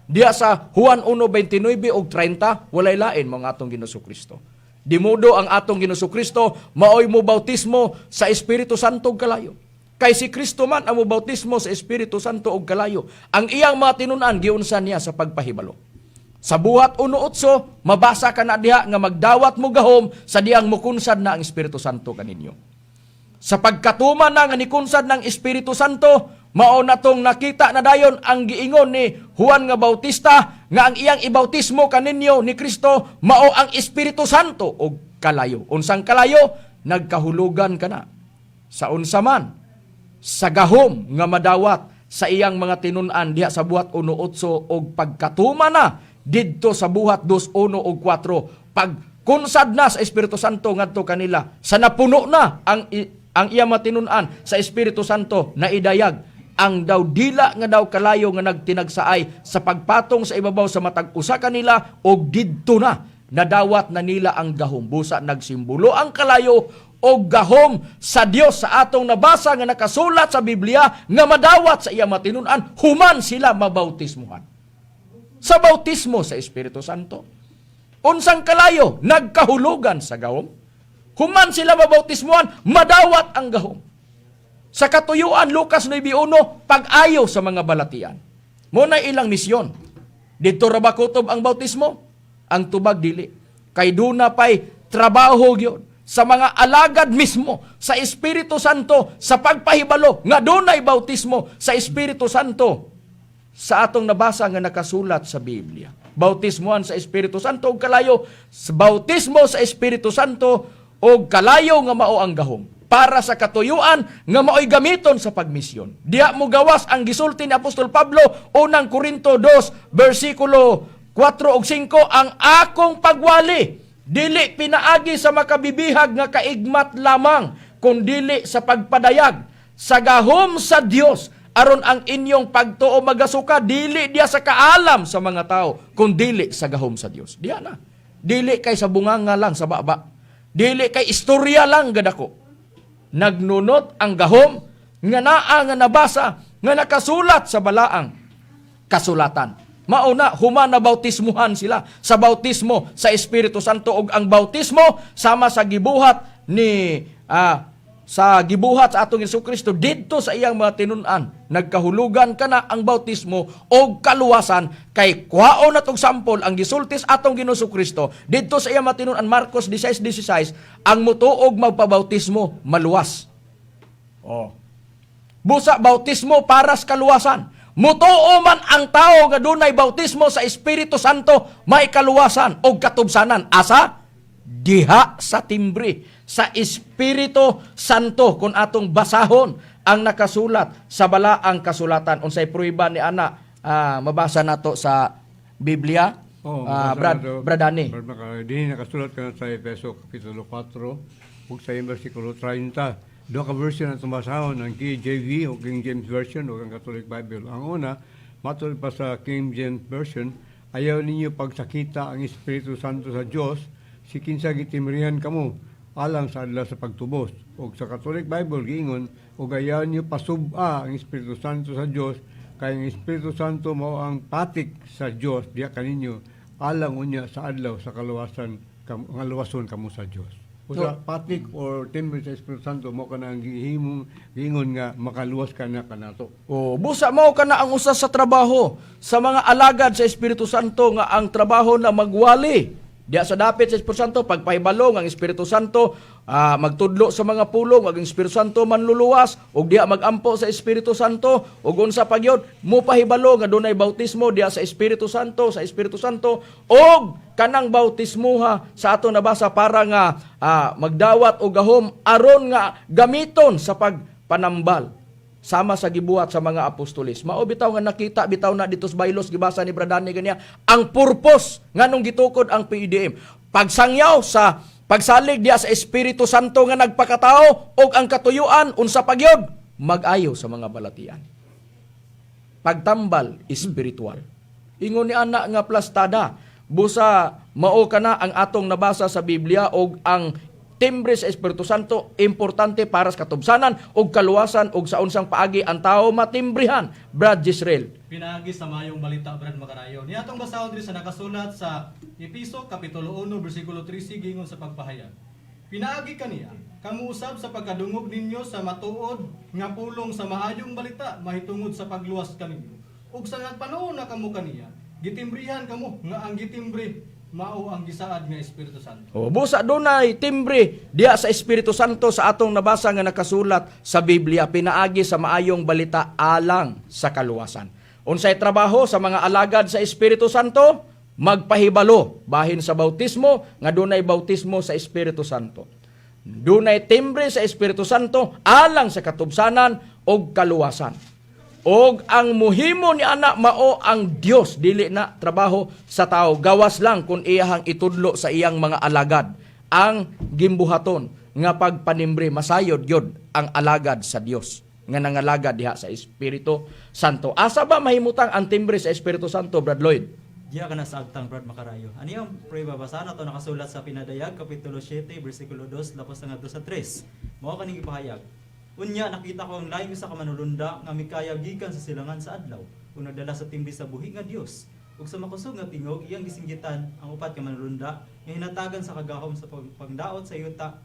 Diya sa Juan 1:29 ug 30, walay lain mga atong Ginoong Kristo. Dimudo ang atong Ginoong Kristo, maoy mo bautismo sa Espiritu Santo ug kalayo. Kay si Kristo man ang mo bautismo sa Espiritu Santo ug kalayo. Ang iyang mga tinun-an giunsa niya sa pagpahibalo. Sa buhat 1:8, mabasa ka na diha nga magdawat mo gahom sa diyang mukunsad na ang Espiritu Santo kaninyo. Sa pagkatuman na nga nikunsad ng Espiritu Santo, mao na tong nakita na dayon ang giingon ni Juan nga Bautista nga ang iyang ibautismo kaninyo ni Kristo mao ang Espiritu Santo o kalayo. Unsang kalayo? Nagkahulugan ka na. Sa unsa man, sa gahom nga madawat sa iyang mga tinun-an diha sa buhat 1:8 og pagkatuma na didto sa buhat 2:1 og 4 pagkunsad na sa Espiritu Santo ngadto kanila sa napuno na ang iyang mga tinun-an sa Espiritu Santo na idayag ang daw dila nga daw kalayo nga nagtinagsaay sa pagpatong sa ibabaw sa matag usa kanila og didto na nadawat na nila ang gahom. Busa nagsimbolo ang kalayo o gahom sa Dios sa atong nabasa nga nakasulat sa Biblia nga madawat sa iyang matinun-an human sila mabautismuhan. Sa bautismo sa Espiritu Santo. Unsang kalayo? Nagkahulugan sa gahom. Human sila mabautismuhan, madawat ang gahom. Sa katuyuan, Lucas 9:1, pag-ayo sa mga balatian. Muna ilang misyon. Dito ra ba kutob ang bautismo? Ang tubag dili. Kay duna pay trabaho gyud sa mga alagad mismo sa Espiritu Santo sa pagpahibalo nga dunay bautismo sa Espiritu Santo sa atong nabasa nga nakasulat sa Biblia. Bautismoan sa Espiritu Santo ug kalayo, bautismo sa Espiritu Santo ug kalayo nga mao ang gahom para sa katuyuan nga maoy gamiton sa pagmisyon. Diha mo gawas ang gisulti ni Apostol Pablo unang Korinto 2 bersikulo 4 ug 5 ang akong pagwali dili pinaagi sa makabibihag nga kaigmat lamang, kundili sa pagpadayag sa gahom sa Dios aron ang inyong pagtuo magasuka dili diya sa kaalam sa mga tao, kundili sa gahom sa Dios. Diya na. Dili kay sa bunganga lang sa baba. Dili kay istorya lang gadako. Nagnunot ang gahom nga naa nga nabasa nga nakasulat sa balaang kasulatan. Mauna, human na bautismuhan sila sa bautismo sa Espiritu Santo ug ang bautismo sama sa gibuhat ni sa gibuhat sa atong Jesucristo didto sa iyang mga tinun-an. Nagkahulugan kana ang bautismo og kaluwasan kay kuhaon natong sampol ang gisultis atong Ginoo Jesucristo didto sa iyang mga tinun-an Marcos 16:16 ang mutuog magpabautismo maluwas. Busa bautismo para sa kaluwasan. Mutuo man ang tao nga dunay bautismo sa Espiritu Santo, may kaluwasan o katubsanan. Asa? Diha sa timbre, sa Espiritu Santo. Kung atong basahon ang nakasulat sa balaang kasulatan. Unsay pruiba ni ana, mabasa nato sa Biblia. Brad Ani. Din nakasulat ka sa Efeso Kapitulo 4, ug sa versikulo 30. Doon ka version na tumasahon ng KJV o King James Version o ang Catholic Bible. Ang una, matulad pa sa King James Version, ayaw ninyo pagsakita ang Espiritu Santo sa Diyos, si kinsa gitimrihan kamo, alang sa adlaw sa pagtubos. O sa Catholic Bible, giingon, o ayaw ninyo pasuba ang Espiritu Santo sa Diyos, kaya ang Espiritu Santo mao ang patik sa Diyos, diya kaninyo, alang unya sa adlaw sa kaluwasan, ang luwason kamo sa Diyos. O sa patik or timbre sa Espiritu Santo mo ka na ang giingon nga makaluwas ka na kanato. Busa mo ka na ang usa sa trabaho sa mga alagad sa Espiritu Santo nga ang trabaho na magwali. Diya sa dapit sa Espiritu Santo, pagpahibalong ang Espiritu Santo, magtudlo sa mga pulong, ang Espiritu Santo manluluwas, o diya magampo sa Espiritu Santo, o unsa pagyod, mo pahibalo nga dunay bautismo diya sa Espiritu Santo, o kanang bautismuha sa ato nabasa para nga magdawat o gahom aron nga gamiton sa pagpanambal sama sa gibuhat sa mga apostolis. Mao bitaw nga nakita bitaw na dito sa Bailos gibasa ni Bradani ganiya ang purpose nganong gitukod ang PDM. Pagsangyaw sa pagsalig diya sa Espiritu Santo nga nagpakatao og ang katuyuan unsa pagyod mag-ayo sa mga balatian. Pagtambal espiritual. Ingon ni ana nga plastada busa mao kana ang atong nabasa sa Biblia og ang timbre sa Espiritu Santo importante para sa katubsanan og kaluwasan og sa unsang paagi ang tao matimbrihan. Brad Jisrael. Pinaagi sa mayong balita, Brad Macarayo. Niatong basahon diri sa nakasulat sa Episo Kapitulo 1 versikulo 13 gingon sa pagpahayag. Pinaagi kaniya kamo usab sa pagkadungog ninyo sa matuod nga pulong sa maayong balita mahitungod sa pagluwas kaninyo. Ug sa nagpanahon na kamo kaniya, gitimbrihan kamo nga ang gitimbre mao ang gisaad nga Espiritu Santo. Busa dunay timbre diya sa Espiritu Santo sa atong nabasa nga nakasulat sa Biblia pinaagi sa maayong balita alang sa kaluwasan. Unsay trabaho sa mga alagad sa Espiritu Santo? Magpahibalo bahin sa bautismo nga dunay bautismo sa Espiritu Santo. Dunay timbre sa Espiritu Santo alang sa katubsanan og kaluwasan. Og ang muhimo ni ana mao ang Dios, dili na trabaho sa tao. Gawas lang kung iyahang itudlo sa iyang mga alagad ang gimbuhaton nga pagpanimbre. Masayod yod ang alagad sa Dios nga nangalagad diha sa Espiritu Santo. Asa ba mahimutang ang timbre sa Espiritu Santo, Brad Lloyd? Diya ka na sa agtang, Brad Macarayo. Ano yung prueba basa na ito nakasulat sa Pinadayag, Kapitulo 7, versikulo 2, lapos na nga sa 3. Mao kaning ipahayag. Unya, nakita ko ang laing sa kamanulunda nga mikaya gikan sa silangan sa adlaw kung nagdala sa timbre sa buhi nga Dios. Ug sa makusog nga tingog iyang gisinggitan ang upat ka manulunda nga hinatagan sa kagahom sa pagdaot sa yuta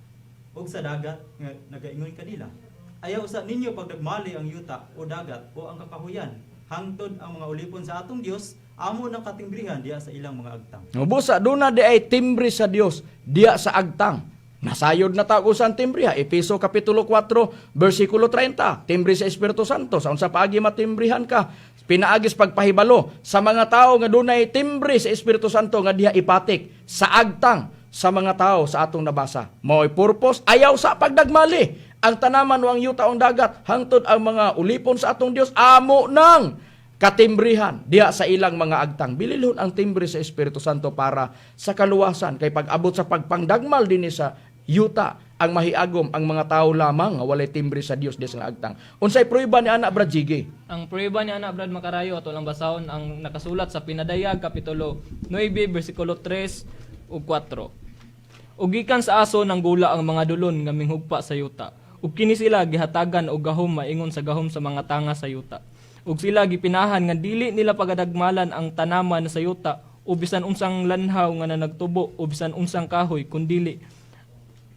ug sa dagat nga nagaingon kanila. Ayaw sa ninyo pagdagmali ang yuta o dagat o ang kakahuyan hangtod ang mga ulipon sa atong Dios amo ng katimbrihan diya sa ilang mga agtang. Busa duna di ay timbre sa Dios diya sa agtang. Nasayod na tagusan timbriha. Efeso Kapitulo 4, versikulo 30. Timbre sa Espiritu Santo. Sa unsa paagi matimbrihan ka. Pinaagis pagpahibalo sa mga tao nga dunay timbre sa Espiritu Santo nga diha ipatik sa agtang sa mga tao sa atong nabasa. Mao'y purpose, ayaw sa pagdagmali. Ang tanaman o ang yuta o dagat, hangtod ang mga ulipon sa atong Dios, amo ng katimbrihan diya sa ilang mga agtang. Bililhon ang timbre sa Espiritu Santo para sa kaluwasan. Kay pag-abot sa pagpangdagmal din sa yuta ang mahiagom ang mga tao lamang nga walay timbre sa Dios diya sa agtang. Unsay pruiba ni ana Brad Jiggy? Ang prueba ni ana Brad Macarayo ato lang basahon ang nakasulat sa Pinadayag Kapitulo 9 versikulo 3 ug 4. Ug gikan sa aso ng gula ang mga dulon nga minghugpa sa yuta. ug kini sila gihatagan og gahom maingon sa gahom sa mga tanga sa yuta. Ug sila gipinahan nga dili nila pagadagmalan ang tanaman sa yuta o bisan unsang lanhaw nga nagtubo o bisan unsang kahoy kundili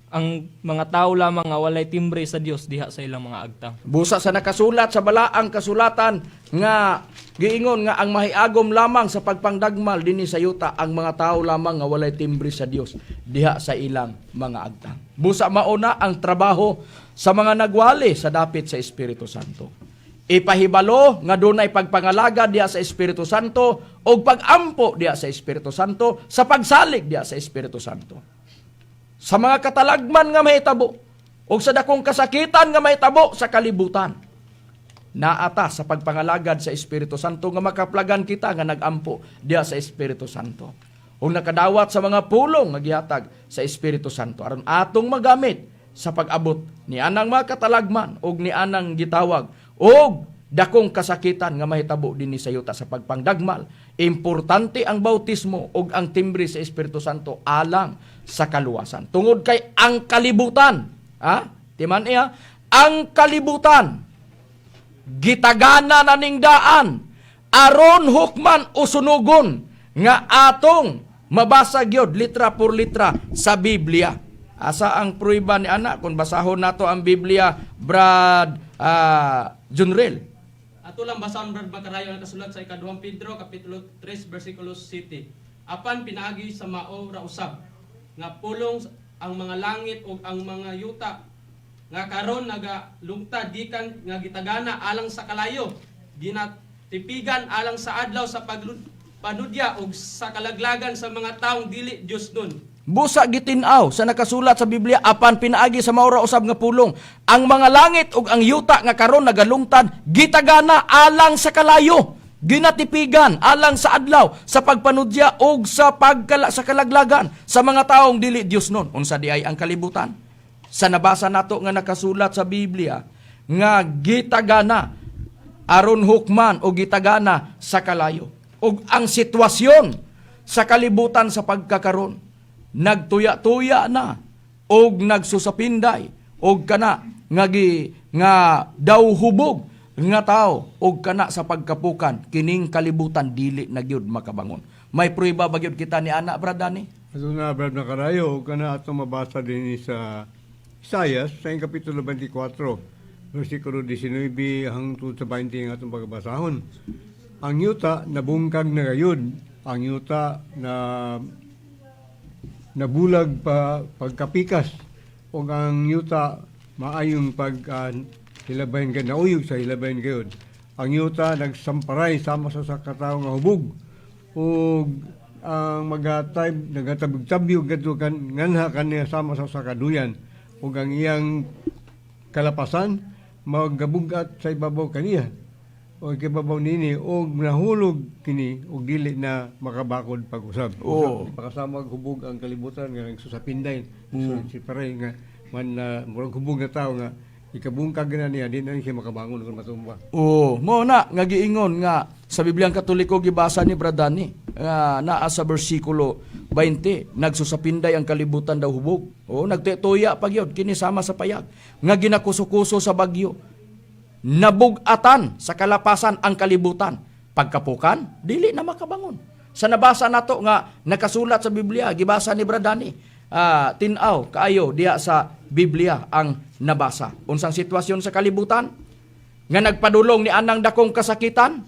ang mga tao lamang nga walay timbre sa Dios diha sa ilang mga agtang. Busa sa nakasulat sa balaang kasulatan nga giingon nga ang mahiagom lamang sa pagpangdagmal dinhi sa yuta ang mga tao lamang nga walay timbre sa Dios diha sa ilang mga agtang. Busa mauna ang trabaho sa mga nagwali sa dapit sa Espiritu Santo. Ipahibalo nga dunay pagpangalaga diha sa Espiritu Santo o pagampo diha sa Espiritu Santo sa pagsalig diha sa Espiritu Santo. Sa mga katalagman nga mahitabo o sa dakong kasakitan nga mahitabo sa kalibutan. Naata sa pagpangalagad sa Espiritu Santo nga makaplagan kita nga nagampo diha sa Espiritu Santo. O nakadawat sa mga pulong nga gihatag sa Espiritu Santo aron atong magamit sa pag-abot ni anang mga katalagman o ni anang gitawag o dakong kasakitan nga mahitabo dinhi sa yuta sa pagpangdagmal. Importante ang bautismo o ang timbre sa Espiritu Santo alang sa kaluwasan. Tungod kay ang kalibutan, timan iya, ang kalibutan, gitagana na ning daan, aron hukman o sunugon, nga atong mabasa gyud litra por litra sa Biblia. Asa ang pruiba ni ana kung basahon nato ang Biblia, Brad Junrel? Ato lang basahon Brad Bacarayo ang kasulat sa ika-2 Pedro kapitulo 3 bersikulo 7. Apan pinaagi sa mao ra usab nga pulong ang mga langit ug ang mga yuta nga karon nagalungtad gikan nga gitagana alang sa kalayo, ginatipigan alang sa adlaw sa panudya ug sa kalaglagan sa mga taong dili Dios nun. Busa gitinaw sa nakasulat sa Biblia apan pinaagi sa maura usab nga pulong ang mga langit ug ang yuta nga karon nagalungtad gitagana alang sa kalayo, ginatipigan alang sa adlaw sa pagpanudya ug sa sa kalaglagan sa mga taong dili Dios nun. Unsa di ay ang kalibutan? Sa nabasa nato nga nakasulat sa Biblia nga gitagana aron hukman o gitagana sa kalayo. Ug ang sitwasyon sa kalibutan sa pagkakaron nagtuya-tuya na og nagsusapinday og kana nga daw hubog nga tao og kana sa pagkapukan kining kalibutan dili na gyud makabangon. May prueba ba gyud kita ni ana Brad Dani? Ato na, Brad Nakarayo, kana ato mabasa din sa Isaias, sa kapitulo 24, versikulo 19 hangtod sa 20 ang atong pagbasahon. Ang yuta nabungkag na gayud, ang yuta na nabulag pa pagkapikas, o ang yuta maayong hilabahin ka, nauyog sa hilabahin gayud. Ang yuta nagsamparay sama sa katao nga hubog, o ang nagatabig-tabyog gadto kan nganha kaniya sama sa sakaduyan, ug ang iyang kalapasan magabugat sa ibabaw kaniya o ibabaw nini og nahulog kini og dili na makabakod pag-usab. Pakasamag hubog ang kalibutan nga nagsusapinday. Si paray nga man murag hubog na tao nga ikabungkag na niya di na siya makabangon kung matumba. Mo na nga giingon nga sa Bibliang Katoliko gibasa ni Brad Dani naa sa bersikulo 20 nagsusapinday ang kalibutan daw hubog. Nagtetuya pagyod kini sama sa payag nga ginakuso-kuso sa bagyo. Nabugatan sa kalapasan ang kalibutan. Pagkapukan, dili na makabangon. Sa nabasa nato nga nakasulat sa Biblia, gibasa ni Brad Dani, tinaw kaayo diya sa Biblia ang nabasa. Unsang sitwasyon sa kalibutan? Nga nagpadulong ni anang dakong kasakitan,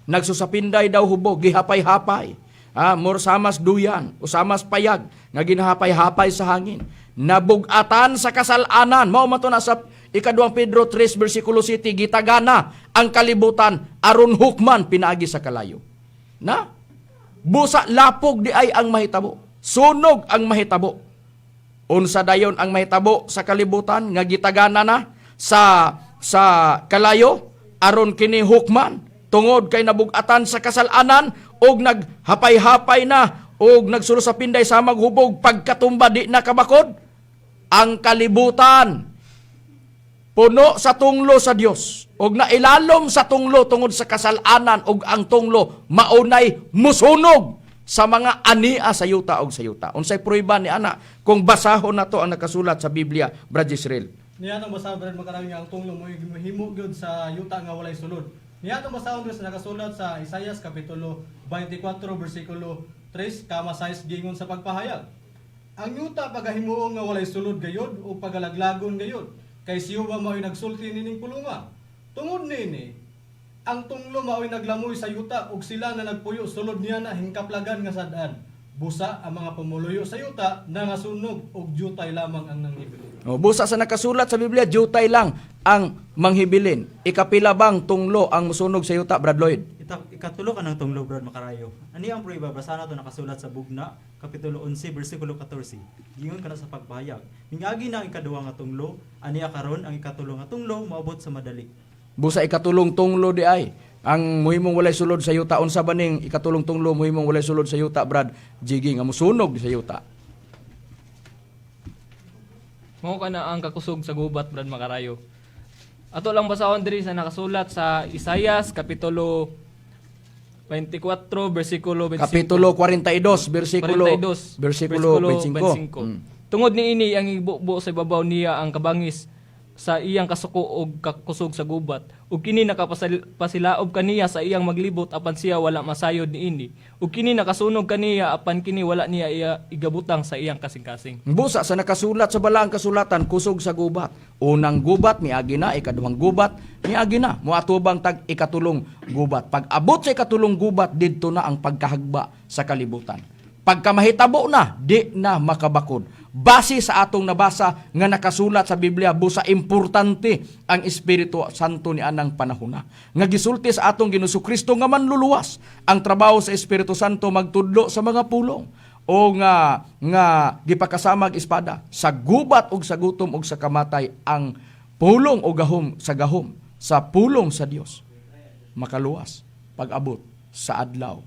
nagsusapinday daw hubog, gihapay-hapay. Samas duyan, usamas payag, nga ginahapay-hapay sa hangin. Nabugatan sa kasalanan, mao man to na sa ika-2 Pedro 3 bersikulo 7, gitagana ang kalibutan aron hukman pinaagi sa kalayo. Na? Busa lapog di ay ang mahitabo. Sunog ang mahitabo. Unsa dayon ang mahitabo sa kalibutan nga gitagana na sa kalayo aron kini hukman tungod kay nabugatan sa kasalanan og naghapay-hapay na og nagsulusapinday sa maghubog pagkatumba di nakabakod. Ang kalibutan puno sa tunglo sa Dios og nailalom sa tunglo tungod sa kasalanan og ang tunglo maunay musunog sa mga ania sa yuta og sa yuta. Unsay pruiba ni ana kung basahon nato ang nakasulat sa Biblia, Brad Israel? Niya itong basahon Brad Makarayo nga ang tunglo mo himo gyud sa yuta nga walay sulod. Niya itong basahon sa nakasulat sa Isaias Kapitulo 24 versikulo 3 kama 6 gingon sa pagpahayag. Ang yuta pagahimuon nga walay sulod gayod o pagalaglagon gayod kay siyo ba mao'y nagsulti nining pulunga. Tungod nini, ang tunglo mao'y naglamoy sa yuta ug sila na nagpuyo sulod niya na hingkaplagan nga sadaan. Busa ang mga pumuluyo sa yuta na nasunog ug jutay lamang ang nanghibilo. Busa sa nakasulat sa Biblia, jutay lang ang manghibilin. Ikapila bang tunglo ang musunog sa yuta, Brad Lloyd? Ikatulo ka ng tunglo, Brad Makarayo. Ani ang prueba basa na to nakasulat sa Bugna, Kapitulo 11, versikulo 14. Gingon ka na sa pagpahayag. Mingagi na ang ikaduwa nga tunglo, ani karon ang ikatulo nga tunglo moabot sa madali. Busa ikatulong tunglo di ay. Ang muhimong walay sulod sa yuta, unsa ba ning ikatulong tunglo muhimong walay sulod sa yuta, Brad Jiggy, nga musunog sa yuta? Mao ka na ang kakusog sa gubat, Brad Makarayo. Ato lang basahon diri sa nakasulat sa Isaias Kapitulo 24 versikulo 25. Kapitulo 42, versikulo 25. 25. Tungod niini ang ibubo sa ibabaw niya ang kabangis sa iyang kasuko og kakusog sa gubat. Ug kini nakapasilaob kaniya sa iyang maglibot apan siya wala masayod niini. Ug kini nakasunog kaniya apan kini wala niya igabutang sa iyang kasing-kasing. Busa sa nakasulat sa balaang kasulatan, kusog sa gubat. Unang gubat miagi na, ikaduhang gubat miagi na. Moatubang tag ikatulong gubat. Pag abot sa ikatulong gubat, didto na ang pagkahagba sa kalibutan. Pagka mahitabo na, di na makabakod. Base sa atong nabasa nga nakasulat sa Biblia, busa importante ang Espiritu Santo ni anang panahon na. Nga gisulti sa atong Ginoong Kristo nga manluluwas ang trabaho sa Espiritu Santo magtudlo sa mga pulong o nga gipakasamag espada sa gubat ug sa gutom ug sa kamatay ang pulong o gahom sa pulong sa Dios makaluwas pag-abot sa adlaw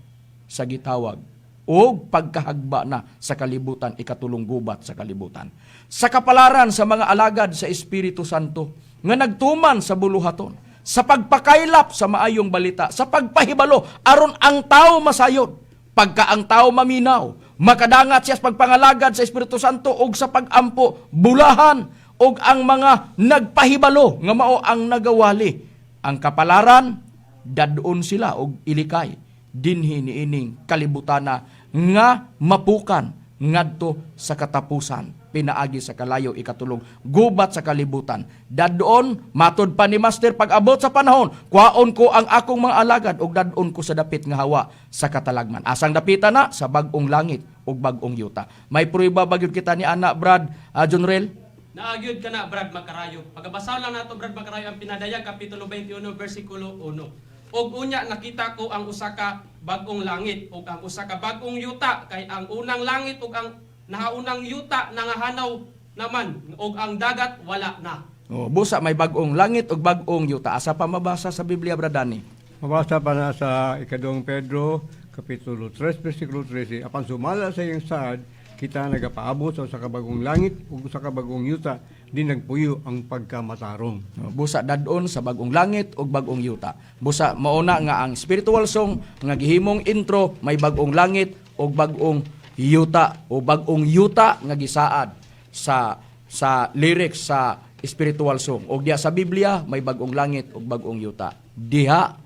sa gitawag o pagkahagba na sa kalibutan, ikatulong gubat sa kalibutan. Sa kapalaran sa mga alagad sa Espiritu Santo, nga nagtuman sa buluhaton, sa pagpakaylap sa maayong balita, sa pagpahibalo, aron ang tao masayod, pagka ang tao maminaw, makadangat siya sa pagpangalagad sa Espiritu Santo, o sa pagampo, bulahan, o ang mga nagpahibalo, nga mao ang nagawali. Ang kapalaran, dadon sila, o ilikay, dinhi niining kalibutana nga mapukan ngadto sa katapusan pinaagi sa kalayo ikatulong gubat sa kalibutan. Dadon matod pa ni Master pag abot sa panahon, kuhaon ko ang akong mga alagad ug dadon ko sa dapit nga hawa sa katalagman. Asang dapita na sa bag-ong langit ug bag-ong yuta. May prueba ba gyud kita ni ana Brad Jonrel? Naagyod ka na, Brad Makarayo. Pagkabasaw lang nato, Brad Makarayo, ang Pinadayag, Kapitulo 21, versikulo 1. Og unya nakita ko ang usa ka bag-ong langit ug ang usa ka bag-ong yuta, kay ang unang langit ug ang nahaunang yuta nangahanaw naman ug ang dagat wala na. Busa may bag-ong langit ug bag-ong yuta. Asa pa mabasa sa Biblia, Brad Danny? Mabasa pa na sa ikadong Pedro, Kapitulo 3, versikulo 13. Apan sumala sa iyang saad, kita nagapaabot sa kabagong langit ug sa kabagong yuta, di nagpuyo ang pagkamatarong. Busa dadon sa bag-ong langit ug bag-ong yuta. Busa mauna nga ang spiritual song nga gihimong intro may bag-ong langit ug bag-ong yuta o bag-ong yuta nga gisaad sa lyrics sa spiritual song. Og diya sa Biblia may bag-ong langit ug bag-ong yuta. Diha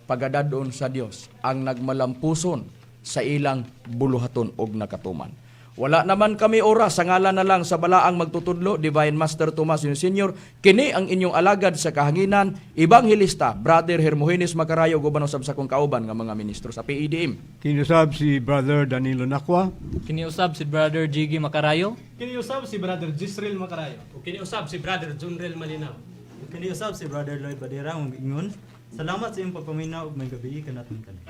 pagadadon sa Dios ang nagmalampuson sa ilang buluhaton ug nakatuman. Wala naman kami oras, sa ngalan na lang sa balaang magtutudlo, Divine Master Tomas Sr. Kini ang inyong alagad sa kahanginan, Ebanghilista, Brother Hermogenes Macarayo, gubanon sab sa kong kauban nga mga ministro sa PEDM. Kinusab si Brother Danilo Nakwa, Kiniusab si Brother Jiggy Macarayo. Kiniusab si Brother Gisrel Macarayo. Ug kiniusab si Brother Junrel Malinaw. Kaniusab si Brother Lloyd Badera, ang ingon, salamat sa iyong pagpaminaw ug may gabi kanaton kani.